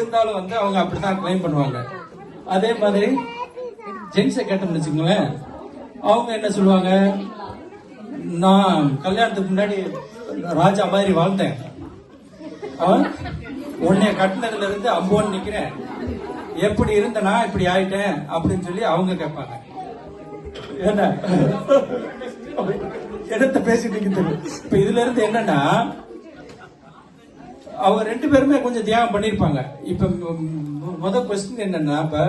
இருந்தாலும் வந்து அவங்க அப்படித்தான் கிளைம் பண்ணுவாங்க. அதே மாதிரி ஜென்ஸை கேட்டோம்னு வச்சுக்கோங்களேன், அவங்க என்ன சொல்லுவாங்க, நான் கல்யாணத்துக்கு முன்னாடி ராஜா மாதிரி வாழ்ந்தேன், உன்னைய கட்டினதுல இருந்து அம்போன்னு நிக்கிறேன், எப்படி இருந்தனா இப்படி ஆயிட்டேன் அப்படின்னு சொல்லி அவங்க கேட்பாங்க. என்ன இடத்த பேசிட்டு இப்ப இதுல இருந்து என்னன்னா, அவங்க 2 பேருமே கொஞ்சம் தியாகம் பண்ணிருப்பாங்க. இப்ப முதல் கொஸ்டின் என்னன்னா, இப்ப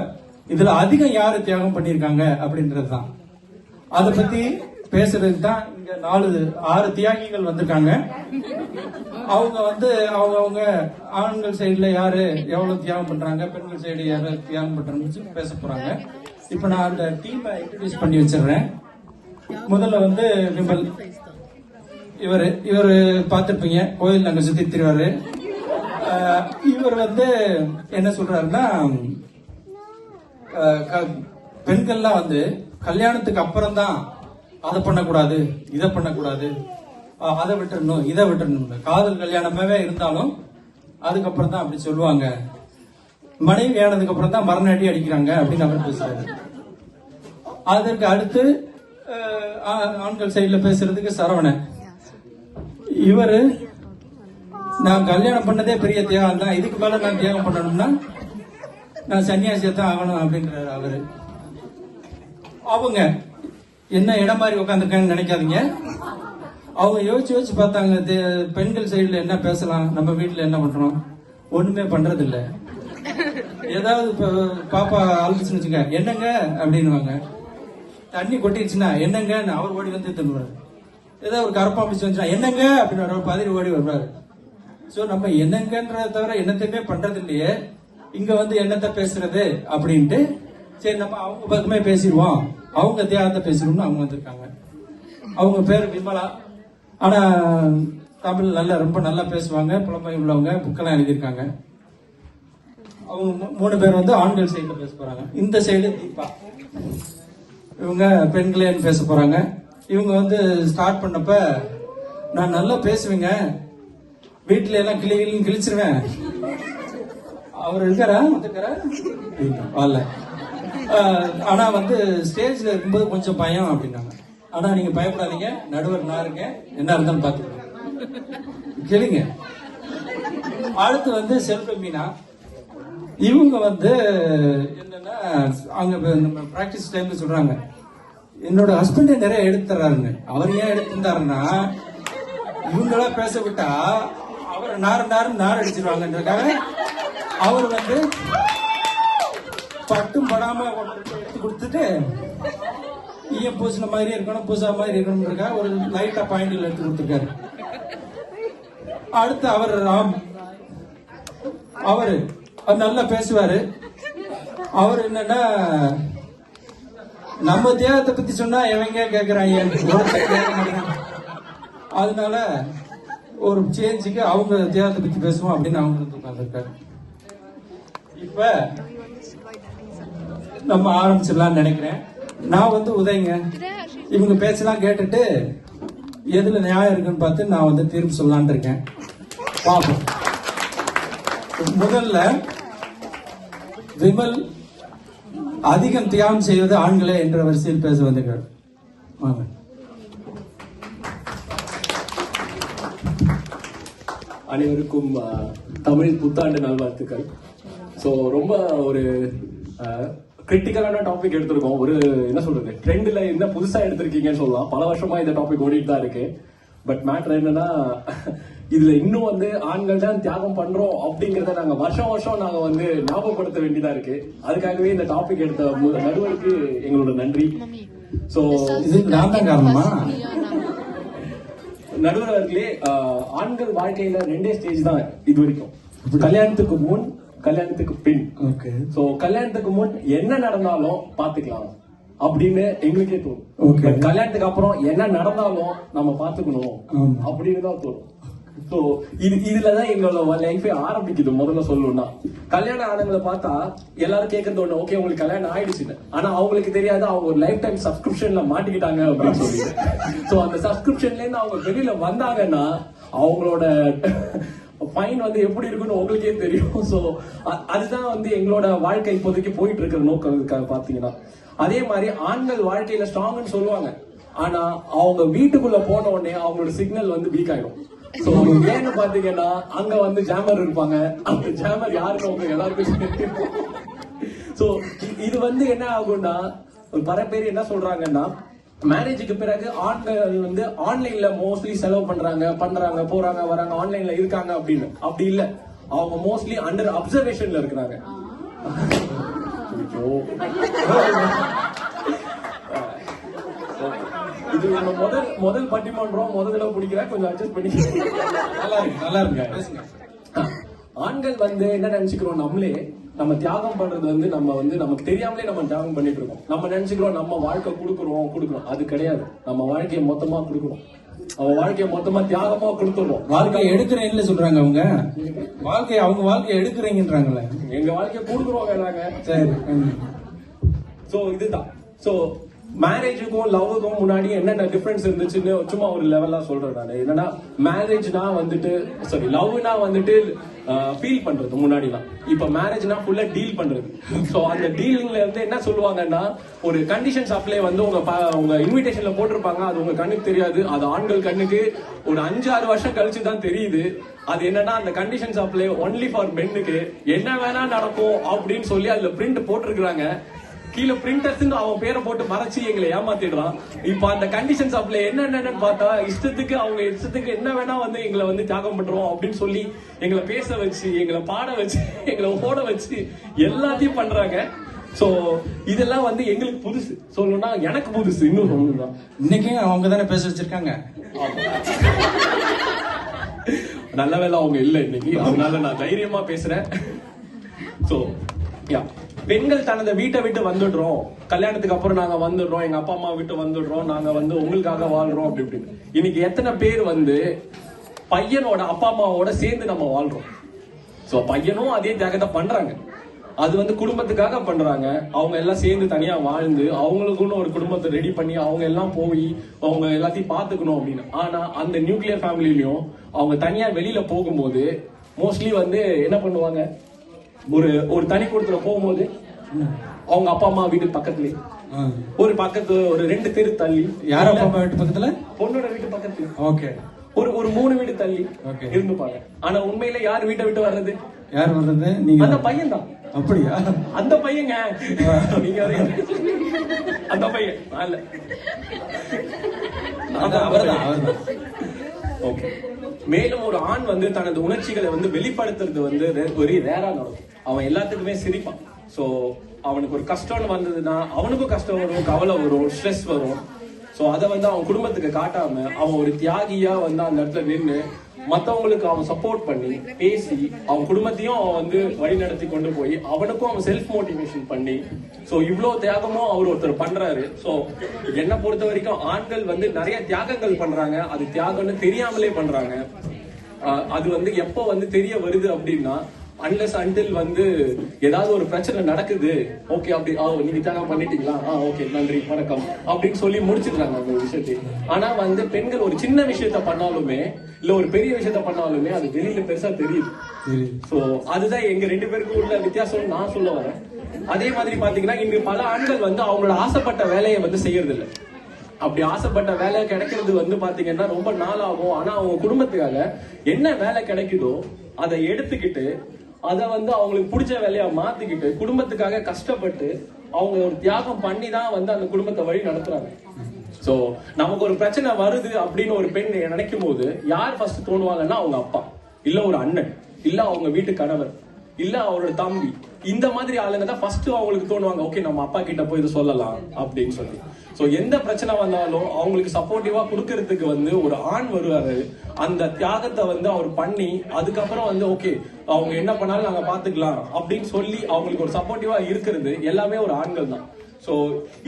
இதுல அதிகம் யாரு தியாகம் பண்ணிருக்காங்க அப்படின்றதுதான். அதை பத்தி பேசுறதுக்கு தான் இங்க 6 தியாகிகள் வந்திருக்காங்க. அவங்க வந்து அவங்க ஆண்கள் சைடுல யாரு எவ்வளவு தியாகம் பண்றாங்க, பெண்கள் சைடு யாரு தியாகம் பண்றாங்கன்னு பேச போறாங்க. இப்ப நான் அந்த டீமை இன்ட்ரோடியூஸ் பண்ணி வச்சிடுறேன். முதல்ல வந்து விமல், இவரு பார்த்திருப்பீங்க, கோயில் நாங்க சுத்தி திரிவாரு. இவர் வந்து என்ன சொல்றாருன்னா, பெண்கள்லாம் வந்து கல்யாணத்துக்கு அப்புறம் தான் அதை பண்ணக்கூடாது, இதை பண்ணக்கூடாது, அதை விட்டுறணும், இதை விட்டுறணும், காதல் கல்யாணமாவே இருந்தாலும் அதுக்கப்புறம் தான் அப்படி சொல்லுவாங்க, மனைவி ஆனதுக்கு அப்புறம் தான் மரணடி அடிக்கிறாங்க அப்படின்னு அவர் பேசுறாரு. அதற்கு அடுத்து ஆண்கள் சைட்ல பேசுறதுக்கு சரவணன், இவரு நான் கல்யாணம் பண்ணதே பெரிய தியாகம் தான், இதுக்கு மேல நான் தியாகம் பண்ணணும்னா நான் சன்னியாசியா தான் ஆகணும் அப்படின்றாரு அவரு. அவங்க என்ன இடம் மாதிரி உட்காந்துருக்காங்கன்னு நினைக்காதீங்க. அவங்க யோசிச்சு பார்த்தாங்க, பெண்கள் சைடுல என்ன பேசலாம், நம்ம வீட்டுல என்ன பண்றோம், ஒண்ணுமே பண்றது இல்ல. ஏதாவது பாப்பா அழுச்சுன்னு வச்சுங்க, என்னங்க அப்படின்னுவாங்க. தண்ணி கொட்டிடுச்சுன்னா என்னங்க அவர் ஓடி வந்து தின்னுவாரு. ஏதாவது ஒரு கரப்பாம்பிச்சு வந்துச்சுன்னா என்னங்க அப்படின்னு பதறி ஓடி வருவாரு. சோ நம்ம என்னங்கன்றத தவிர என்னத்தையுமே பண்றது இல்லையே, இங்க வந்து என்னத்தை பேசுறது அப்படின்ட்டு சரி நம்ம அவங்க பக்கமே பேசிடுவோம், அவங்க தியாகத்தை பேசிடுவோம்னு அவங்க வந்திருக்காங்க. அவங்க பேர் விமலா. ஆனா தமிழ் ரொம்ப நல்லா பேசுவாங்க, புலமை உள்ளவங்க, புக்கெல்லாம் எழுதியிருக்காங்க. அவங்க 3 பேர் வந்து ஆண்கள் சைடுல பேச போறாங்க. இந்த சைடு தீபா, இவங்க பெண்களேன்னு பேச போறாங்க. இவங்க வந்து ஸ்டார்ட் பண்ணப்ப நான் நல்லா பேசுவேங்க, வீட்டுல எல்லாம் கிழிச்சிருவேன். அவர் இருக்காரா வரல, ஆனா வந்து ஸ்டேஜ்ல இருக்கும்போது கொஞ்சம் பயம் அப்படின்னாங்க. ஆனா நீங்க பயப்படாதீங்க, நடுவர் நான் இருக்கேன், என்ன இருந்தாலும் பாத்துக்கோங்க, கேளுங்க. அடுத்து வந்து செல்வ மீனா, இவங்க வந்து என்னன்னா அங்க நம்ம பிராக்டிஸ் டைம்ல சொல்றாங்க, என்னோட ஹஸ்பண்டே நிறைய எடுத்துறாருன்னு. அவர் ஏன் எடுத்துட்டாருன்னா, இவங்களா பேச விட்டா அவர் நார் அடிச்சிருவாங்கன்றதுக்காக அவர் வந்து பட்டும் படாம எடுத்து கொடுத்துட்டு ஈயம் பூசின மாதிரி இருக்கணும், பூசா மாதிரி இருக்கணும்ன்றதுக்காக ஒரு லைட்டா பாயிண்ட்ல எடுத்து கொடுத்துருக்காரு. அடுத்து அவர் ராம், அவரு நல்லா பேசுவாரு. அவர் என்னன்னா, நம்ம தியாகத்தை பத்தி சொன்னா எவங்க கேக்குறாங்க, அதனால ஒரு சேஞ்சுக்கு அவங்க தியாகத்தை பத்தி பேசுவோம் அப்படின்னு அவங்க உட்கார்ந்துருக்காரு. இப்ப நம்ம ஆரம்பிச்சிடலாம்னு நினைக்கிறேன். நான் வந்து உதயங்க, இவங்க பேசலாம் கேட்டுட்டு எதுல நியாயம் இருக்குன்னு பார்த்து நான் வந்து தீர்ப்பு சொல்லலான் இருக்கேன். பாப்போம். முதல்ல விமல் அதிகம் தியாகம் செய்வது ஆண்களே என்ற வரிசையில் பேச வந்திருக்கார். வாங்க. அனைவருக்கும் தமிழ் புத்தாண்டு நல்வாழ்த்துக்கள். ஸோ ரொம்ப ஒரு கிரிட்டிக்கலான டாபிக் எடுத்திருக்கோம். ஒரு என்ன சொல்றது, ட்ரெண்ட்ல என்ன புதுசா எடுத்திருக்கீங்கன்னு சொல்லலாம். பல வருஷமா இந்த டாபிக் ஓடிட்டு தான் இருக்கு. பட் மேட்டர் என்னன்னா, இதுல இன்னும் வந்து ஆண்கள் தான் தியாகம் பண்றோம் அப்படிங்கறத நாங்க வருஷம் நாங்க வந்து ஞாபகப்படுத்த வேண்டியதா இருக்கு. அதுக்காகவே இந்த டாபிக் எடுத்த நடுவருக்கு எங்களோட நன்றி. சோ இதுக்கு நான் தான் காரணமா? நடுவர் அவர்களே, ஆண்கள் வாழ்க்கையில 2 ஸ்டேஜ் தான் இது வரைக்கும், கல்யாணத்துக்கு முன், கல்யாணத்துக்கு பின். சோ கல்யாணத்துக்கு முன் என்ன நடந்தாலும் பாத்துக்கலாம் அப்படின்னு எங்களுக்கே தோணும். கல்யாணத்துக்கு அப்புறம் என்ன நடந்தாலும் நம்ம பாத்துக்கணும் அப்படின்னு தான் தோணும். சோ இதுலதான் எங்களோட லைஃபே ஆரம்பிக்குது. முதல்ல சொல்லணும்னா, கல்யாணம் ஆனவங்களை பார்த்தா எல்லாரும் கேட்கறது ஒண்ணு, ஓகே உங்களுக்கு கல்யாணம் ஆயிடுச்சுன்னு. ஆனா அவங்களுக்கு தெரியாது அவங்க ஒரு லைஃப் டைம் சப்ஸ்கிரிப்ஷன்ல மாட்டிக்கிட்டாங்க அப்படின்னு சொல்லி. சோ அந்த சப்ஸ்கிரிப்ஷன்ல இருந்து அவங்க வெளியில வந்தாங்கன்னா அவங்களோட ஃபைன் வந்து எப்படி இருக்குன்னு உங்களுக்கே தெரியும். ஸோ அதுதான் வந்து எங்களோட வாழ்க்கை இப்போதைக்கு போயிட்டு இருக்கிற நோக்கம் பாத்தீங்கன்னா. அதே மாதிரி ஆண்கள் வாழ்க்கையில ஸ்ட்ராங்னு சொல்லுவாங்க, ஆனா அவங்க வீட்டுக்குள்ள போன உடனே அவங்களோட சிக்னல் வந்து வீக் ஆயிடும். சோ ஏன்னு பாத்தீங்கன்னா அங்க வந்து ஜாமர் இருப்பாங்க, அந்த ஜாமர் யாருன்னு அவங்க எல்லாருக்கும். சோ இது வந்து என்ன ஆகும்னா, பல பேர் என்ன சொல்றாங்கன்னா, மேரேஜுக்கு பிறகு ஆண்கள் வந்து ஆன்லைன்ல மோஸ்ட்லி செலவு பண்றாங்க போறாங்க வராங்க, ஆன்லைன்ல இருக்காங்க அப்படின்னு. அப்படி இல்ல, அவங்க மோஸ்ட்லி அண்டர் அப்சர்வேஷன்ல இருக்கிறாங்க. இது முதல் பட்டிமன்றம், முதல்ல பிடிக்கிற கொஞ்சம் அட்ஜஸ்ட் பண்ணி. நல்லா இருக்கு. ஆண்கள் வந்து என்ன நினைச்சுக்கிறோம், நம்ம தியாகம் பண்றது வந்து நமக்கு தெரியாமலே நம்ம தியாகம் பண்ணிட்டு இருக்கோம். நம்ம நினைச்சுக்கிறோம் நம்ம வாழ்க்கை கொடுக்குறோம். அது கிடையாது. நம்ம வாழ்க்கையை மொத்தமா கொடுக்குறோம். அவன் வாழ்க்கையை மொத்தமா தியாகமா கொடுத்துருவோம். வாழ்க்கையை எடுக்கிறேன்னு சொல்றாங்க அவங்க. அவங்க வாழ்க்கையை எடுக்கிறீங்கன்றாங்களே, எங்க வாழ்க்கையை கொடுக்குறோம் வேணாங்க. சரி. சோ இதுதான். சோ மேரேஜுக்கும் லவ்வுக்கும் முன்னாடி என்னென்ன டிஃபரன்ஸ் இருந்துச்சுன்னு சும்மா ஒரு லெவலா சொல்றேன் நான். என்னன்னா, மேரேஜ்னா வந்துட்டு லவ்னா வந்துட்டு ஃபீல் பண்றது முன்னாடிலாம். இப்ப மேரேஜ்னா ஃபுல்லா டீல் பண்றது. சோ அந்த டீலிங்ல இருந்து என்ன சொல்லுவாங்கன்னா, ஒரு கண்டிஷன்ஸ் அப்ளை வந்து உங்க இன்விடேஷன்ல போட்டிருப்பாங்க, அது உங்க கண்ணுக்கு தெரியாது. அது ஆண்கள் கண்ணுக்கு ஒரு 5-6 வருஷம் கழிச்சு தான் தெரியுது. அது என்னன்னா, அந்த கண்டிஷன்ஸ் அப்ளை ஒன்லி ஃபார் மென்னுக்கு என்ன வேணா நடக்கும் அப்படின்னு சொல்லி அதுல பிரிண்ட் போட்டிருக்காங்க. கீழே பிரிண்டர்ஸ் அவன் பேரை போட்டு மறைச்சு எங்களை ஏமாத்திடுறான். இப்ப அந்த கண்டிஷன்ஸ் அப்ளை என்னன்னு பார்த்தா, இஷ்டத்துக்கு என்ன வேணா வந்து எங்களை வந்து தியாகம் பண்றோம் அப்படின்னு சொல்லி எங்களை பேச வச்சு, எங்களை பாட வச்சு, எங்களை ஓட வச்சு எல்லாத்தையும் பண்றாங்க. சோ இதெல்லாம் வந்து எங்களுக்கு புதுசு. சொல்லணும்னா எனக்கு புதுசு. இன்னும் சொல்லணும்னா இன்னைக்கு அவங்க தானே பேச வச்சிருக்காங்க. நல்ல வேலை அவங்க இல்ல இன்னைக்கு, அதனால நான் தைரியமா பேசுறேன். சோ யா, பெண்கள் தனது வீட்டை விட்டு வந்துடுறோம், கல்யாணத்துக்கு அப்புறம் நாங்க வந்துடுறோம், எங்க அப்பா அம்மா விட்டு வந்துடுறோம், நாங்க வந்து உங்களுக்காக வாழ்றோம் அப்படி இப்படின்னு. இன்னைக்கு எத்தனை பேர் வந்து பையனோட அப்பா அம்மாவோட சேர்ந்து நம்ம வாழ்றோம். சோ பையனும் அதே தியாகத்தை பண்றாங்க. அது வந்து குடும்பத்துக்காக பண்றாங்க. அவங்க எல்லாம் சேர்ந்து தனியா வாழ்ந்து அவங்களுக்குன்னு ஒரு குடும்பத்தை ரெடி பண்ணி அவங்க எல்லாம் போய் அவங்க எல்லாத்தையும் பாத்துக்கணும் அப்படின்னு. ஆனா அந்த நியூக்ளியர் ஃபேமிலிலயும் அவங்க தனியா வெளியில போகும்போது மோஸ்ட்லி வந்து என்ன பண்ணுவாங்க, ஒரு தனி குடுத்துல போகும்போது அவங்க அப்பா அம்மா வீட்டு பக்கத்துலயே ஒரு 2 தெரு தள்ளி. யார் அப்பா அம்மா வீட்டு பக்கத்துல? பொண்ணோட வீட்டு பக்கத்துல. ஓகே. ஒரு 3 வீடு தள்ளி இருந்துப்பாங்க. ஆனா உண்மையில யார் வீட்டை விட்டு வர்றது? யார் வர்றது? நீங்க. அந்த பையன் தான். அப்படியா? அந்த பையங்க. நீங்க அந்த பையன் அல்ல, அவர்தான். ஓகே. மேலும் ஒரு ஆண் வந்து தனது உணர்ச்சிகளை வந்து வெளிப்படுத்துறது வந்து ஒரு ரேரா நடக்கும். அவன் எல்லாத்துக்குமே சிரிப்பான். சோ அவனுக்கு ஒரு கஷ்டம்னு வந்ததுன்னா அவனுக்கும் கஷ்டம் வரும், கவலை வரும், ஸ்ட்ரெஸ் வரும். சோ அதை வந்து அவன் குடும்பத்துக்கு காட்டாம அவன் ஒரு தியாகியா வந்து அந்த இடத்துல நின்று மத்தவங்களுக்கு அவன் சப்போர்ட் பண்ணி பேசி அவன் குடும்பத்தையும் அவன் வந்து வழி நடத்தி கொண்டு போய் அவனுக்கும் அவன் செல்ஃப் மோட்டிவேஷன் பண்ணி, சோ இவ்வளவு தியாகமும் அவர் ஒருத்தர் பண்றாரு. சோ என்ன பொறுத்த வரைக்கும் ஆண்கள் வந்து நிறைய தியாகங்கள் பண்றாங்க. அது தியாகம்னு தெரியாமலே பண்றாங்க. அது வந்து எப்போ வந்து தெரிய வருது அப்படின்னா, அன்லெஸ் அன்டில் வந்து ஏதாவது ஒரு பிரச்சனை நடக்குது, ஓகே அப்படி நீங்க தியாகம் பண்ணிட்டீங்களா, ஓகே நன்றி வணக்கம் அப்படின்னு சொல்லி முடிச்சிடுறாங்க அந்த விஷயத்தை. ஆனா வந்து பெண்கள் ஒரு சின்ன விஷயத்த பண்ணாலுமே இல்ல ஒரு பெரிய விஷயத்த பண்ணாலுமே அது வெளியில பெருசா தெரியுது. சோ அதுதான் எங்க 2 பேருக்கும் உள்ள வித்தியாசம் நான் சொல்ல வரேன். அதே மாதிரி பாத்தீங்கன்னா இங்க பல ஆண்கள் வந்து அவங்களோட ஆசைப்பட்ட வேலையை வந்து செய்யறது இல்லை. அப்படி ஆசைப்பட்ட வேலை கிடைக்கிறது வந்து பாத்தீங்கன்னா ரொம்ப நாள் ஆகும். ஆனா அவங்க குடும்பத்துக்காக என்ன வேலை கிடைக்குதோ அதை எடுத்துக்கிட்டு அதை வந்து அவங்களுக்கு பிடிச்ச வேலையா மாத்திக்கிட்டு குடும்பத்துக்காக கஷ்டப்பட்டு அவங்க ஒரு தியாகம் பண்ணி தான் வந்து அந்த குடும்பத்தை வழி நடத்துறாங்க. சோ நமக்கு ஒரு பிரச்சனை வருது அப்படின்னு ஒரு பெண் நினைக்கும் போது யார் ஃபர்ஸ்ட் தோணுவாங்கன்னா அவங்க அப்பா, இல்ல ஒரு அண்ணன், இல்ல அவங்க வீட்டு கணவர், இல்ல அவரோட தம்பி. இந்த மாதிரி ஆளுங்க தான் ஃபர்ஸ்ட் அவங்களுக்கு தோணுவாங்க, ஓகே நம்ம அப்பா கிட்ட போய் இது சொல்லலாம் அப்படின்னு சொல்லி. சோ எந்த பிரச்சனை வந்தாலும் அவங்களுக்கு சப்போர்ட்டிவா கொடுக்கறதுக்கு வந்து ஒரு ஆண் வருவாரு. அந்த தியாகத்தை வந்து அவர் பண்ணி அதுக்கப்புறம் வந்து ஓகே அவங்க என்ன பண்ணாலும் நாங்க பாத்துக்கலாம் அப்படின்னு சொல்லி அவங்களுக்கு ஒரு சப்போர்ட்டிவா இருக்கிறது எல்லாமே ஒரு ஆண்கள் தான். சோ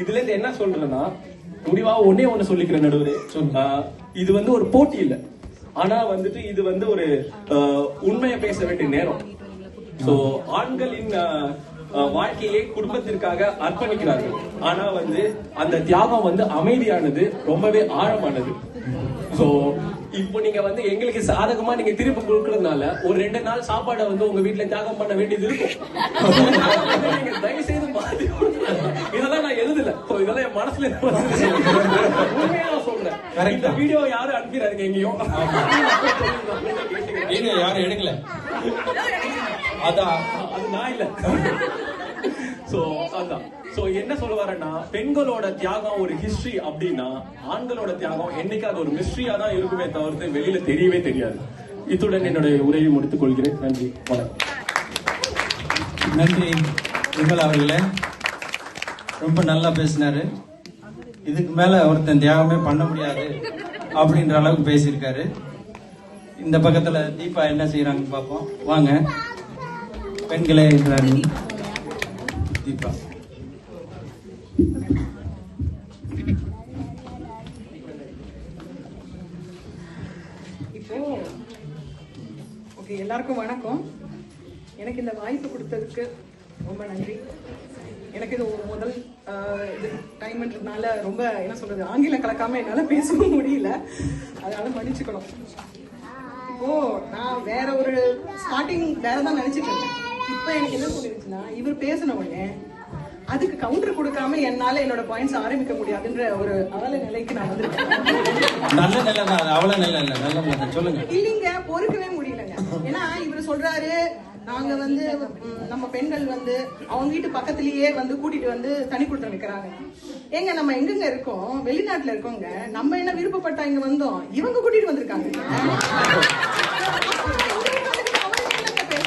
இதுல இருந்து என்ன சொல்றேன்னா, முடிவா ஒண்ணு சொல்லிக்கிறேன் நடுவரே, இது வந்து ஒரு போட்டி இல்ல, ஆனா வந்துட்டு இது வந்து ஒரு உண்மையை பேச வேண்டிய நேரம். சோ ஆண்களின் வாழ்க்கையை குடும்பத்திற்காக அர்ப்பணிக்கிறார்கள். ஆனா வந்து அந்த தியாகம் வந்து அமைதியானது, ரொம்பவே ஆழமானது. சோ இப்போ நீங்க வந்து எங்களுக்கு சாதகமா நீங்க திருப்பி கொடுக்கறதுனால ஒரு 2 நாள் சாப்பாடை வந்து உங்க வீட்டுல தியாகம் பண்ண வேண்டியது இருக்கும். நீங்க தயவு செய்து மாத்தி இதெல்லாம் நான் எழுதல, இதெல்லாம் என் மனசுல உண்மையா நான் சொல்றேன். இந்த வீடியோ யாரும் அனுப்பிடாருங்க எங்கேயும், யாரும் எடுக்கல, அதான் அது நான் இல்ல. சோ அதான். சோ என்ன சொல்ல வரேன்னா, பெண்களோட தியாகம் ஒரு ஹிஸ்டரி அப்படின்னா ஆண்களோட தியாகம் என்னைக்கு அது ஒரு மிஸ்ட்ரியா தான் இருக்குமே தவிர்த்து வெளியில தெரியவே தெரியாது. இத்துடன் என்னுடைய உரையை முடித்துக் கொள்கிறேன். நன்றி, வணக்கம். நன்றி விமல் அவர்களே, ரொம்ப நல்லா பேசினாரு. இதுக்கு மேல ஒருத்தன் தியாகமே பண்ண முடியாது அப்படின்ற அளவுக்கு பேசியிருக்காரு. இந்த பக்கத்துல தீபா என்ன செய்யறாங்க பார்ப்போம் வாங்க. பெண்களே என்றாரு தீபா. இப்போ ஓகே, எல்லாருக்கும் வணக்கம். எனக்கு இந்த வாய்ப்பு கொடுத்ததுக்கு ரொம்ப நன்றி. எனக்கு இது ஒரு முதல் இது டைம்ன்றதுனால ரொம்ப என்ன சொல்றது, ஆங்கிலம் கலக்காம என்னால பேசவும் முடியல, அதனால மன்னிச்சுக்கணும். இப்போ நான் வேற ஒரு ஸ்டார்டிங் வேறதான் நினைச்சிட்டு இருந்தேன். இப்ப எனக்கு என்ன சொல்லிருச்சுன்னா, இவர் பேசின உடனே அதுக்கு கவுண்டர் கொடுக்காம என்னால என்னோட பாயிண்ட்ஸ் ஆரம்பிக்க முடியாதுன்ற ஒரு அவல நிலைக்கு நான் வந்திருக்கேன். நல்ல நிலை தான், அவள நிலை இல்ல, நல்ல நிலை. சொல்லுங்க. இல்லைங்க, பொறுக்கவே முடியலங்க. ஏன்னா இவர் சொல்றாரு, நாங்க வந்து நம்ம பெண்கள் வந்து அவங்க வீட்டு பக்கத்திலேயே வந்து கூட்டிட்டு வந்து தனி கொடுத்து வைக்கிறாங்க. ஏங்க நம்ம எங்கெங்க இருக்கோம், வெளிநாட்டுல இருக்கோங்க. நம்ம என்ன விருப்பப்பட்டா இங்க வந்தோம், இவங்க கூட்டிட்டு வந்திருக்காங்க.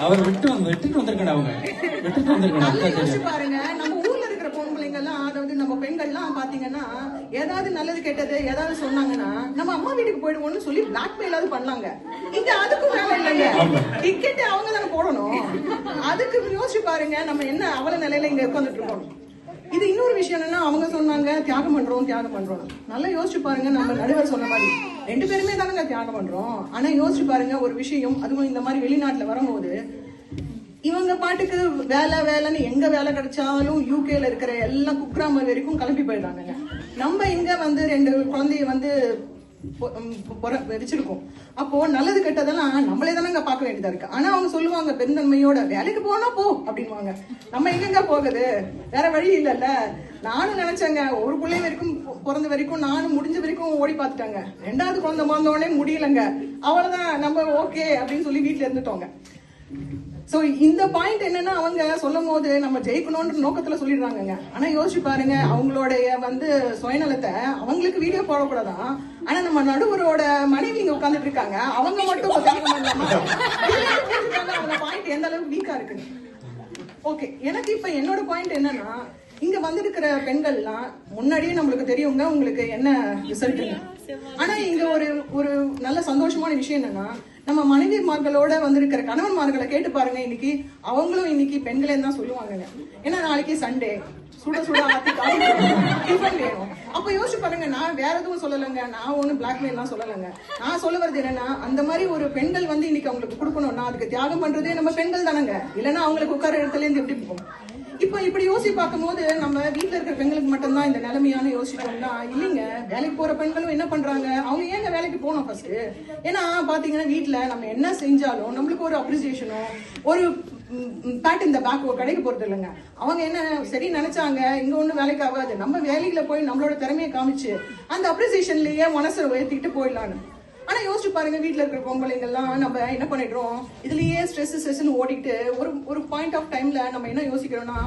அவர் விட்டுட்டு வந்திருக்கணும், அவங்க விட்டுட்டு வந்திருக்கணும். பாருங்க, நம்ம ஊர்ல இருக்கிற பொம்பளைங்க எல்லாம், அதாவது நம்ம பெண்கள் எல்லாம் பாத்தீங்கன்னா, ஏதாவது நல்லது கெட்டது ஏதாவது சொன்னாங்கன்னா நம்ம அம்மா வீட்டுக்கு போயிடுவோம்னு சொல்லி பிளாக்மெயிலாவது பண்ணாங்க. இங்க அதுக்கும் வேலை இல்லைங்க, டிக்கெட் அவங்க தானே போடணும். அதுக்கு யோசிச்சு பாருங்க, நம்ம என்ன அவல நிலையில இங்க உட்காந்துட்டு இருக்கோம். இது இன்னொரு விஷயம் என்னன்னா, அவங்க சொன்னாங்க தியாகம் பண்றோம். நல்லா யோசிச்சு பாருங்க, நம்ம நடுவர் சொன்ன மாதிரி 2 பேருமே தானங்க தியாகம் பண்றோம். ஆனா யோசிச்சு பாருங்க ஒரு விஷயம், அதுவும் இந்த மாதிரி வெளிநாட்டுல வரும்போது இவங்க பாட்டுக்கு வேலைன்னு எங்க வேலை கிடைச்சாலும் யூகேல இருக்கிற எல்லா குக்கிராம வரைக்கும் கிளம்பி போயிடுறாங்க. நம்ம இங்க வந்து 2 குழந்தைய வந்து வச்சிருக்கோம். அப்போ நல்லது கெட்டதெல்லாம் நம்மளே தானங்க பார்க்க வேண்டியதா இருக்கு. ஆனா அவங்க சொல்லுவாங்க பெருந்தன்மையோட, வேலைக்கு போனா போ அப்படின்வாங்க. நம்ம எங்கெங்க போகுது, வேற வழி இல்லல்ல. நானும் நினைச்சேங்க, ஒரு பிள்ளை வரைக்கும் பிறந்த வரைக்கும் நானும் முடிஞ்ச வரைக்கும் ஓடி பார்த்துட்டாங்க. 2வது குழந்தை பிறந்தோடனே முடியலங்க, அவ்வளவுதான் நம்ம ஓகே அப்படின்னு சொல்லி வீட்டுல இருந்துட்டோங்க. சோ இந்த பாயிண்ட் என்னன்னா, அவங்க சொல்லும் போது நம்ம ஜெயிக்கணும்ன்ற நோக்கத்துல சொல்லிடுறாங்க. ஆனா யோசிச்சு பாருங்க, அவங்களுடைய வந்து சுயநலத்தை அவங்களுக்கு வீடியோ போடக்கூடாதான். ஆனா நம்ம நடுவரோட மனைவி இங்க உட்கார்ந்துட்டு இருக்காங்க, அவங்க மட்டும் அவங்க பாயிண்ட் எந்த அளவுக்கு வீக்கா இருக்கு. ஓகே, எனக்கு இப்ப என்னோட பாயிண்ட் என்னன்னா, இங்க வந்திருக்கிற பெண்கள்லாம் முன்னாடியே நம்மளுக்கு தெரியுங்க உங்களுக்கு என்ன ரிசல்ட். ஆனா இங்க ஒரு நல்ல சந்தோஷமான விஷயம் என்னன்னா, நம்ம மனைவிமார்களோட வந்திருக்கிற கணவன்மார்களை கேட்டு பாருங்க. இன்னைக்கு அவங்களும் இன்னைக்கு பெண்களே தான் சொல்லுவாங்க. ஏன்னா நாளைக்கு சண்டே, சுட ஆத்தி டிஃபன் வேணும். அப்ப யோசிச்சு பாருங்க, நான் வேற எதுவும் சொல்லலைங்க, நான் ஒண்ணு பிளாக்மெயில்லாம் சொல்லலைங்க. நான் சொல்ல வருது என்னன்னா, அந்த மாதிரி ஒரு பெண்கள் வந்து இன்னைக்கு அவங்களுக்கு கொடுக்கணும்னா அதுக்கு தியாகம் பண்றதே நம்ம பெண்கள் தானங்க. இல்லைன்னா அவங்களுக்கு உட்கார இடத்துல இருந்து எப்படி இருக்கும். இப்ப இப்படி யோசிச்சு பார்க்கும் போது நம்ம வீட்டுல இருக்கிற பெண்களுக்கு மட்டும்தான் இந்த நிலைமையான யோசிச்சோம்னா இல்லைங்க. வேலைக்கு போற பெண்களும் என்ன பண்றாங்க, அவங்க ஏங்க வேலைக்கு போகணும் ஃபர்ஸ்ட். ஏன்னா பாத்தீங்கன்னா வீட்டுல நம்ம என்ன செஞ்சாலும் நம்மளுக்கு ஒரு அப்ரிசியேஷனோ ஒரு பேட் இந்த பேக் கடைக்கு போறது இல்லைங்க. அவங்க என்ன சரி நினைச்சாங்க, இங்க ஒண்ணு வேலைக்கு ஆகாது, நம்ம வேலையில போய் நம்மளோட திறமையை காமிச்சு அந்த அப்ரிசியேஷன்லயே மனசை உயர்த்திக்கிட்டு போயிடலான்னு. ஆனா யோசிச்சு பாருங்க, வீட்டுல இருக்கிற பொம்பளைங்க எல்லாம் நம்ம என்ன பண்ணிடுறோம், இதுலயே ஸ்ட்ரெஸ் ஓடிட்டு ஒரு பாயிண்ட் ஆஃப் டைம்ல நம்ம என்ன யோசிக்கிறோம்னா,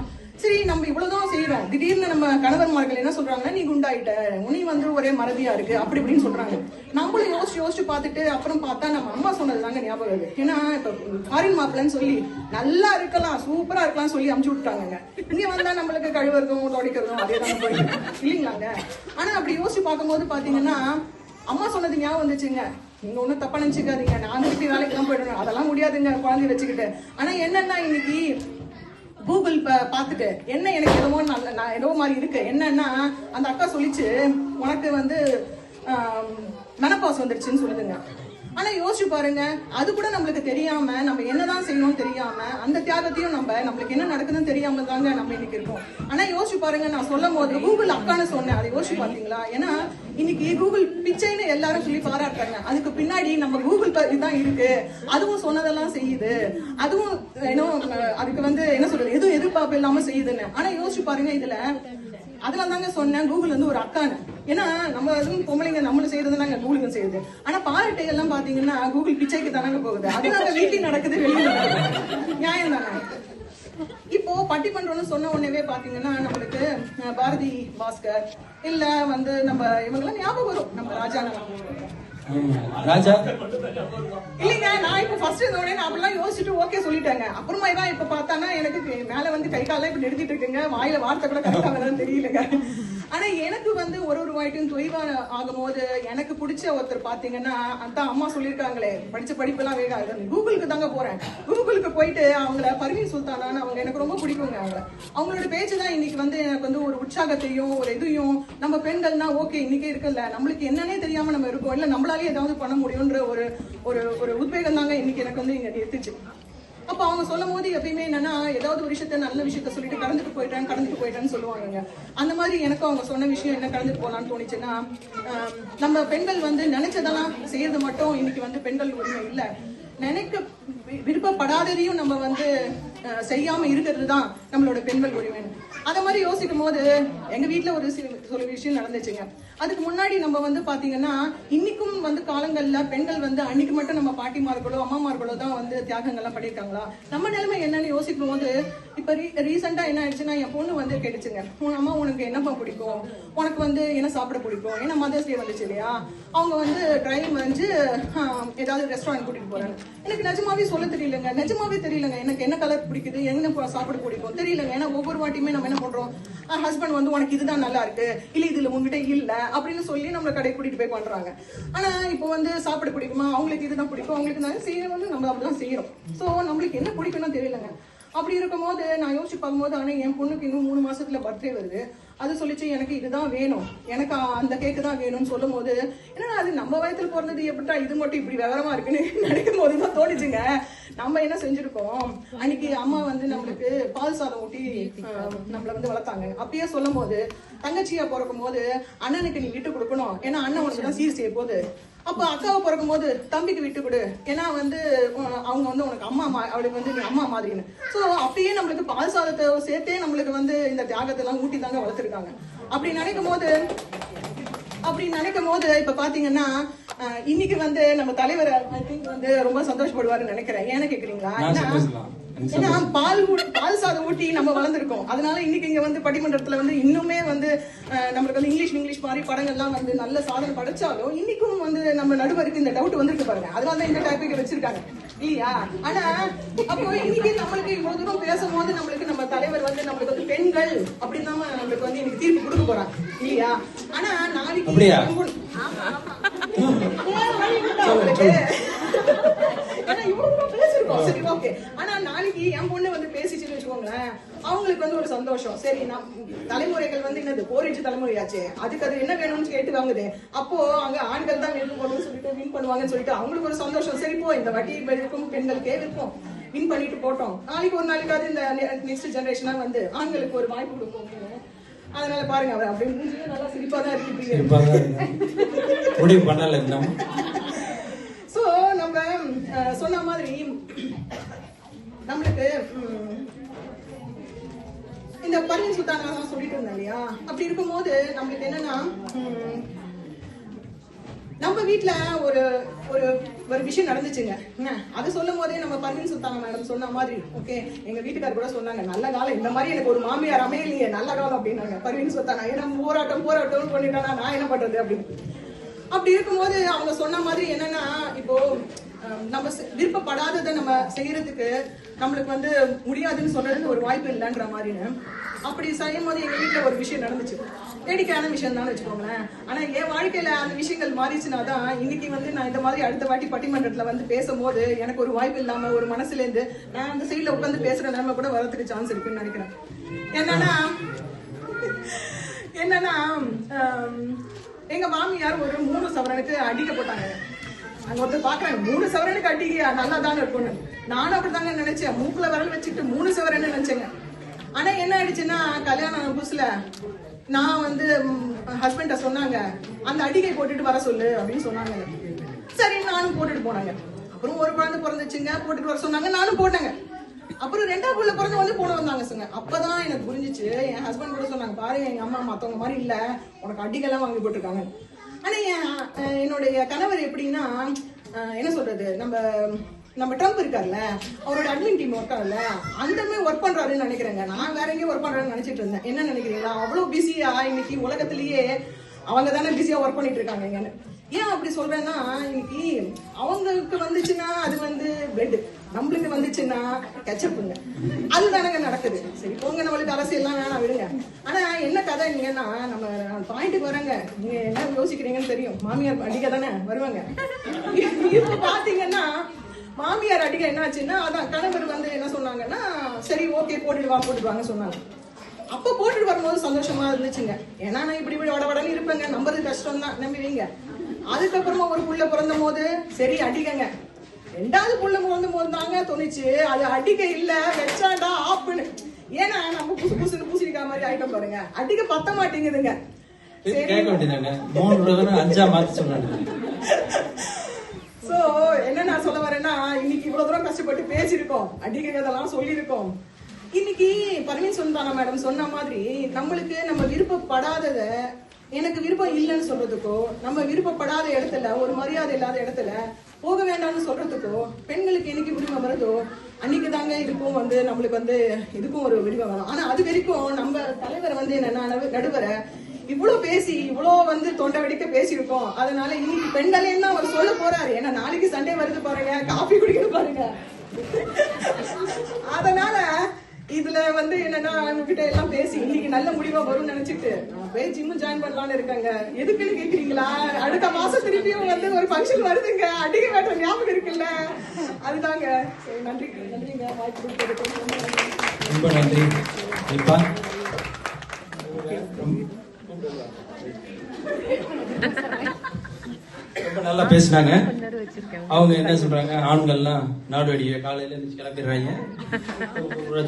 சரி நம்ம இவ்வளவுதான் செய்யறோம், திடீர்னு நம்ம கணவன்மார்கள் என்ன சொல்றாங்கன்னா, நீ குண்டாயிட்ட, உனி வந்து ஒரே மறதியா இருக்கு அப்படி இப்படின்னு சொல்றாங்க. நம்மளும் யோசிச்சு பார்த்துட்டு அப்புறம் பார்த்தா நம்ம அம்மா சொன்னது தாங்க ஞாபகம் வருது. ஏன்னா இப்ப ஃபாரின் மாப்பிள்ளன்னு சொல்லி நல்லா இருக்கலாம், சூப்பரா இருக்கலாம் சொல்லி அமுச்சு விட்டாங்க. இங்க வந்தா நம்மளுக்கு கழுவுறதும் துடைக்கிறதும் அதே தாங்க போயிட்டு இல்லைங்களாங்க. ஆனா அப்படி யோசிச்சு பார்க்கும்போது பாத்தீங்கன்னா, அம்மா சொன்னது ஞாபகம் வந்துச்சுங்க, நீங்க ஒன்னும் தப்பா நினைச்சுக்காதீங்க, நான் திருப்பி வேலைக்கு தான் போயிடுவேன், அதெல்லாம் முடியாதுங்க குழந்தைய வச்சுக்கிட்டு. ஆனா என்னன்னா, இன்னைக்கு கூகுள் பார்த்துட்டு என்ன எனக்கு எதுவோ நான் ஏதோ மாதிரி இருக்கு. என்னன்னா அந்த அக்கா சொல்லிச்சு, உனக்கு வந்து மெனபாஸ் வந்துருச்சுன்னு சொல்லுதுங்க. ஆனா யோசிச்சு பாருங்க, அது கூட நம்மளுக்கு தெரியாம நம்ம என்னதான் செய்யணும்னு தெரியாம அந்த தியாகத்தையும் நம்மளுக்கு என்ன நடக்குதுன்னு தெரியாம தாங்க நம்ம இன்னைக்கு இருக்கோம். ஆனா யோசிச்சு பாருங்க, நான் சொல்லும் போது கூகுள் அக்கான்னு சொன்னேன், அதை யோசிச்சு பாத்தீங்களா? ஏன்னா இன்னைக்கு கூகுள் பிச்சைன்னு எல்லாரும் சொல்லி பாராட்டுறாங்க, அதுக்கு பின்னாடி நம்ம கூகுள் தான் இருக்கு, அதுவும் சொன்னதெல்லாம் செய்யுது, அதுவும் அதுக்கு என்ன சொல்றது, எதுவும் எதிர்பார்ப்பு இல்லாம செய்யுதுன்னு. ஆனா யோசிச்சு பாருங்க, இதுல அதெல்லாம் தாங்க சொன்னேன் கூகுள் ஒரு அக்கான்னு. ஏன்னா நம்ம எதுவும் பொம்பளைங்க நம்மளும் செய்யறதுனாங்க கூகுளுக்கு செய்யுது. ஆனா பாராட்டைகள்லாம் பாத்தீங்கன்னா கூகுள் பிச்சைக்கு தானங்க போகுது. அது நாங்க வீட்டில் நடக்குது, வெளியில நடக்குது. நியாயம் தானே? இப்போ பட்டிமன்றம்னு சொன்ன உடனே பாத்தீங்கன்னா நம்மளுக்கு பாரதி பாஸ்கர் இல்ல நம்ம இவங்கெல்லாம் ஞாபகம் வரும். நம்ம ராஜா இல்லைங்க, நான் இப்ப ஃபர்ஸ்ட் இருந்தோடனே நான் அப்படிலாம் யோசிச்சுட்டு ஓகே சொல்லிட்டாங்க. அப்புறமா தான் இப்ப பார்த்தானா எனக்கு மேல கை கால இப்ப நிறுத்திட்டு இருக்குங்க, வாயில வார்த்தை கூட கரெக்டா வேணாலும் தெரியலங்க. ஆனா எனக்கு ஒரு வாய்ட்டும் தொய்வா ஆகும் போது எனக்கு பிடிச்ச ஒருத்தர் பாத்தீங்கன்னா, அதான் அம்மா சொல்லியிருக்காங்களே படிச்ச படிப்பு எல்லாம் வேகாது, கூகுளுக்கு தாங்க போறேன். கூகுளுக்கு போயிட்டு அவங்கள பர்வீன் சுல்தானான்னு அவங்க எனக்கு ரொம்ப பிடிக்குங்க. அவங்களோட பேச்சுதான் இன்னைக்கு எனக்கு ஒரு உற்சாகத்தையும் ஒரு இதையும், நம்ம பெண்கள்னா ஓகே இன்னைக்கு இருக்குல்ல, நம்மளுக்கு என்னன்னே தெரியாம நம்ம இருக்கோம், இல்ல நம்மளாலே ஏதாவது பண்ண முடியும்ன்ற ஒரு உத்வேகம் தாங்க இன்னைக்கு எனக்கு இங்க எடுத்துச்சு. அப்ப அவங்க சொல்லும் போது எப்பயுமே என்னன்னா, ஏதாவது ஒரு விஷயத்த நல்ல விஷயத்த சொல்லிட்டு கடந்துட்டு போயிட்டேன்னு சொல்லுவாங்க. அந்த மாதிரி எனக்கு அவங்க சொன்ன விஷயம் என்ன கடந்துட்டு போலான்னு தோணுச்சுன்னா, நம்ம பெண்கள் நினைச்சதெல்லாம் செய்யறது மட்டும் இன்னைக்கு பெண்கள் உரிமை இல்ல, நினைக்க விருப்பப்படாததையும் நம்ம செய்யாம இருக்கிறது தான் நம்மளோட பெண்கள் உரிமை. அத மாதிரி யோசிக்கும் போது எங்க வீட்டுல ஒரு விஷயம் நடந்துச்சுங்க. அதுக்கு முன்னாடி நம்ம பாத்தீங்கன்னா இன்னைக்கும் காலங்கள்ல பெண்கள் அன்னைக்கு மட்டும் நம்ம பாட்டிமார்களோ அம்மாமார்களோ தான் தியாகங்கள்லாம் பண்ணிருக்காங்களா? நம்ம நிலைமை என்னன்னு யோசிக்கும் போது இப்ப ரீசெண்டா என்ன ஆயிடுச்சுன்னா, என் பொண்ணு கேட்டுச்சுங்க, அம்மா உனக்கு என்னப்பா பிடிக்கும், உனக்கு என்ன சாப்பிட பிடிக்கும், ஏன்னா மதர்ஸ் டே வந்துச்சு இல்லையா, அவங்க டிரைவிங் ஏதாவது ரெஸ்டாரண்ட் கூட்டிட்டு போறாங்க. எனக்கு நிஜமாவே சொல்ல தெரியலங்க, எனக்கு என்ன கலர் பிடிக்குது, என்ன சாப்பிட பிடிக்கும் தெரியலங்க. ஏன்னா ஒவ்வொரு வாட்டியுமே நம்ம என்ன பண்றோம், ஹஸ்பண்ட் உனக்கு இதுதான் நல்லா இருக்கு, இல்ல இதுல உங்ககிட்ட இல்ல அப்படின்னு சொல்லி நம்மள கடை கூட்டிட்டு போய் பண்றாங்க. ஆனா இப்போ சாப்பிட பிடிக்குமா, அவங்களுக்கு இதுதான் பிடிக்கும், அவங்களுக்கு செய்யறது நம்ம அப்படிதான் செய்யறோம். சோ நம்மளுக்கு என்ன பிடிக்கும்னு தெரியலங்க. அப்படி இருக்கும் போது நான் யோசிச்சு பார்க்கும்போது, ஆனா என் பொண்ணுக்கு இன்னும் 3 மாசத்துல பர்த்டே வருது, அது சொல்லிச்சு எனக்கு இதுதான் வேணும், எனக்கு அந்த கேக்கு தான் வேணும்னு சொல்லும் போது, ஏன்னா அது நம்ம வயத்துல பிறந்தது எப்படிட்டா இது மட்டும் இப்படி விவரமா இருக்குன்னு நினைக்கும் போதுதான் தோணுச்சுங்க. நம்ம என்ன செஞ்சிருக்கோம், அன்னைக்கு அம்மா நம்மளுக்கு பால் சாதம் ஊட்டி நம்மள வளர்த்தாங்க. அப்பயே சொல்லும் போது, தங்கச்சியா பிறக்கும் போது அண்ணனுக்கு நீ விட்டு கொடுக்கணும், ஏன்னா அண்ணன் உனக்கு தான் சீர் செய்ய போகுது. அப்ப அக்காவை பிறக்கும் போது தம்பிக்கு விட்டு கொடு, ஏன்னா அவங்க உனக்கு அம்மா, அவளுக்கு நீ அம்மா மாதிரின்னு. சோ அப்பயே நம்மளுக்கு பால் சாதத்தை சேர்த்தே நம்மளுக்கு இந்த தியாகத்தை எல்லாம் ஊட்டி தாங்க வளர்த்துருக்காங்க. அப்படி நினைக்கும் போது இப்ப பாத்தீங்கன்னா இன்னைக்கு நம்ம தலைவர் ஐ திங்க் ரொம்ப சந்தோஷப்படுவாருன்னு நினைக்கிறேன். ஏன்னு கேக்குறீங்களா? ஏன்னா பால் சாதம் ஊட்டி நம்ம வளர்ந்துருக்கோம். அதனால இன்னைக்கு இங்க பட்டிமன்றத்துல இன்னுமே நம்மளுக்கு இங்கிலீஷ் மாதிரி படங்கள்லாம் நல்ல சாதனை படைச்சாலும் இன்னைக்கும் நம்ம நடுவருக்கு இந்த டவுட் வந்திருக்கு பாருங்க. அதனாலதான் இந்த டாபிக் வச்சிருக்காங்க இல்லையா? ஆனா அப்போ இன்னைக்கு நம்மளுக்கு இவ்வளவு தூரம் பேசும்போது நம்மளுக்கு நம்ம தலைவர் நம்மளுக்கு பெண்கள் அப்படின்னு தான் நம்மளுக்கு இன்னைக்கு தீர்ப்பு கொடுக்க போறாங்க இல்லையா? ஆனா நாளைக்கு ஆனா நாளைக்கு என் பொண்ணு பேசிச்சுன்னு வச்சுக்கோங்களேன், அவங்களுக்கு ஒரு சந்தோஷம். சரி, தலைமுறைகள் என்னது போரிச்சு தலைமுறையாச்சு, அதுக்கு அது என்ன வேணும்னு கேட்டு வாங்குது. அப்போ அங்க ஆண்கள் தான் வேணும் சொல்லிட்டு வின் பண்ணுவாங்கன்னு சொல்லிட்டு அவங்களுக்கு ஒரு சந்தோஷம். சரி போ, இந்த வாட்டி இருக்கும் பெண்களுக்கே இருக்கும், வின் பண்ணிட்டு போட்டோம், நாளைக்கு ஒரு நாளைக்காவது இந்த நெக்ஸ்ட் ஜெனரேஷனா ஆண்களுக்கு ஒரு வாய்ப்பு கொடுக்கும். அதனால பாருங்க, அவர் அப்படி முடிஞ்சு நல்லா சிரிப்பா தான் இருக்கு. முடிவு பண்ணல. சோ நம்ம சொன்ன மாதிரி நம்மளுக்கு இந்த பர்வீன் சுல்தானா சொல்லிட்டு இருந்தேன் இல்லையா? அப்படி இருக்கும்போது நம்மளுக்கு என்னன்னா, நம்ம வீட்டுல ஒரு விஷயம் நடந்துச்சுங்க. அது சொல்லும் போதே நம்ம பர்வீன் சுல்தானா மேடம் சொன்ன மாதிரி ஓகே, எங்க வீட்டுக்கார் கூட சொன்னாங்க, நல்ல காலம் இந்த மாதிரி எனக்கு ஒரு மாமியார் அமையலையே, நல்ல காலம் அப்படின்னாங்க பர்வீன் சுல்தானா. ஏன்னா போராட்டம் பண்ணிட்டானா நான் என்ன பண்றது அப்படின்னு. அப்படி இருக்கும்போது அவங்க சொன்ன மாதிரி என்னன்னா, இப்போ நம்ம விருப்பப்படாததை நம்ம செய்யறதுக்கு நம்மளுக்கு முடியாதுன்னு சொல்றதுக்கு ஒரு வாய்ப்பு இல்லைன்ற மாதிரின்னு. அப்படி செய்யும் போது எங்க வீட்டுல ஒரு விஷயம் நடந்துச்சு, வேடிக்கையான விஷயம் தான் வச்சுக்கோங்களேன். ஆனா என் வாழ்க்கையில அந்த விஷயங்கள் மாறிச்சுன்னா தான் இன்னைக்கு நான் இந்த மாதிரி அடுத்த வாட்டி பட்டிமன்றத்துல பேசும்போது எனக்கு ஒரு வாய்ப்பு இல்லாம ஒரு மனசுல இருந்து நான் அந்த சைட்ல உட்காந்து பேசுற நிலைமை கூட வரதுக்கு சான்ஸ் இருக்குன்னு நினைக்கிறேன். என்னன்னா எங்க மாமியார் ஒரு 3 சவரனுக்கு அடிக்க போட்டாங்க. அங்க ஒருத்தர் பாக்குறாங்க 3 சவரனுக்கு அடிக்கையா நல்லா தானே இருக்கும்னு. நானும் அப்படிதாங்க நினைச்சேன். மூக்குல விரல் வச்சுட்டு 3 சவரன்னு நினைச்சேங்க. ஆனா என்ன ஆயிடுச்சுன்னா கல்யாணம் புதுசுல நான் வந்து ஹஸ்பண்ட சொன்னாங்க அந்த அடிக்கை போட்டுட்டு வர சொல்லு அப்படின்னு சொன்னாங்க. சரி நானும் போட்டுட்டு போனாங்க. அப்புறம் ஒரு குழந்தை பிறந்துச்சுங்க, போட்டுட்டு வர சொன்னாங்க, நானும் போட்டேங்க. அப்புறம் 2வது புள்ள பிறந்து வந்து போட வந்தாங்க சொங்க. அப்பதான் எனக்கு புரிஞ்சிச்சு. என் ஹஸ்பண்ட் கூட சொன்னாங்க, பாரு எங்க அம்மா மத்தவங்க மாதிரி இல்ல, உனக்கு அடிக்கெல்லாம் வாங்கி போட்டிருக்காங்க. ஆனா என்னுடைய கணவர் எப்படின்னா என்ன சொல்றது, நம்ம ட்ரம்ப் இருக்காருல்ல, அவரோட அட்மின் டீம் ஒர்க் ஆகல அந்த மாதிரி ஒர்க் பண்றாருன்னு நினைக்கிறேங்க. நான் வேற எங்கேயும் ஒர்க் பண்றாருன்னு நினைச்சிட்டு இருந்தேன். என்ன நினைக்கிறீங்களா, அவ்வளவு பிஸியா இன்னைக்கு உலகத்திலேயே அவங்க தானே பிஸியா ஒர்க் பண்ணிட்டு இருக்காங்க. ஏன் அப்படி சொல்றேன்னா, இன்னைக்கு அவங்களுக்கு வந்துச்சுன்னா அது வந்து பிரெட், நம்மளுக்கு வந்துச்சுன்னா கெச்சப்புங்க. அதுதானங்க நடக்குது. சரி போங்க, நம்மளுக்கு அரசியல்லாம் வேணாம் விடுங்க. ஆனா என்ன கதை நீங்கன்னா, நம்ம பாயிண்ட்டுக்கு வரங்க. நீங்க என்ன யோசிக்கிறீங்கன்னு தெரியும். மாமியார் அடிக்க தானே வருவாங்க. இப்ப பாத்தீங்கன்னா மாமியார் அடிக்க என்ன ஆச்சுன்னா, அதான் கணவர் வந்து என்ன சொன்னாங்கன்னா, சரி ஓகே போட்டுட்டு வாங்க சொன்னாங்க. அப்ப போட்டுட்டு வரும்போது சந்தோஷமா இருந்துச்சுங்க. ஏன்னா நான் இப்படி வடவடன்னு இருப்பேங்க, நம்புறது கஷ்டம் தான், நம்புவீங்க. அதுக்கப்புறமா ஒரு புள்ள பிறந்த போது சரி அடிக்கங்க. 2வது புள்ள பிறந்த போது தாங்க தோணுச்சு அது அடிக்க இல்ல, வச்சாண்டா ஆப்புன்னு. ஏன்னா நம்ம புதுசுன்னு பூசிக்கா மாதிரி ஆயிட்டம் பாருங்க, அடிக்க பத்த மாட்டேங்குதுங்க. கேட்க வேண்டியதாங்க, 3 5 மாத்தி சொன்னாங்க. சோ என்ன நான் சொல்ல வரேன்னா, இன்னைக்கு இவ்வளவு தூரம் கஷ்டப்பட்டு பேசிருக்கோம், அடிக்கிறதெல்லாம் சொல்லியிருக்கோம். இன்னைக்கு பரமேன் சுந்தானா மேடம் சொன்ன மாதிரி நம்மளுக்கு நம்ம விருப்பப்படாதத எனக்கு விருப்பம் இல்லைன்னு சொல்றதுக்கோ, நம்ம விருப்பப்படாத இடத்துல ஒரு மரியாதை இல்லாத இடத்துல போக வேண்டாம்னு சொல்றதுக்கோ பெண்களுக்கு என்னைக்கு உரிமை வருதோ அன்னைக்கு தாங்க இதுக்கும் வந்து நம்மளுக்கு வந்து இதுக்கும் ஒரு உரிமை வரும். ஆனா அது வரைக்கும் நம்ம தலைவர் வந்து என்னன்னா நடுவரை இவ்வளவு பேசி இவ்வளவு வந்து தொண்டை வெடிக்க பேசியிருக்கோம். அதனால இன்னைக்கு பெண்களே தான் அவர் சொல்ல போறாரு. ஏன்னா நாளைக்கு சண்டே வருது பாருங்க, காஃபி குடிக்க பாருங்க. அதனால இதுல வந்து என்னன்னா கிட்ட எல்லாம் பேசி இன்னைக்கு நல்ல முடிவா வரும்னு நினைச்சிட்டு நான் போய் ஜிம் ஜாயின் பண்ணலாம்னு இருக்காங்க. எதுக்குன்னு கேக்குறீங்களா, அடுத்த மாசம் திருப்பியும் வந்து ஒரு ஃபங்க்ஷன் வருதுங்க, அடிக்க வேண்டாம் ஞாபகம் இருக்குல்ல, அதுதாங்க. நன்றிங்க வாய்ப்பு கொடுத்ததுக்கு ரொம்ப நன்றி. இப்ப ரொம்ப நல்லா பேசினாங்க. அவங்க என்ன சொல்றாங்க, ஆண்கள்லாம் நாடு வெடிக்க காலையில எழுந்து கிளம்பிடுறாங்க,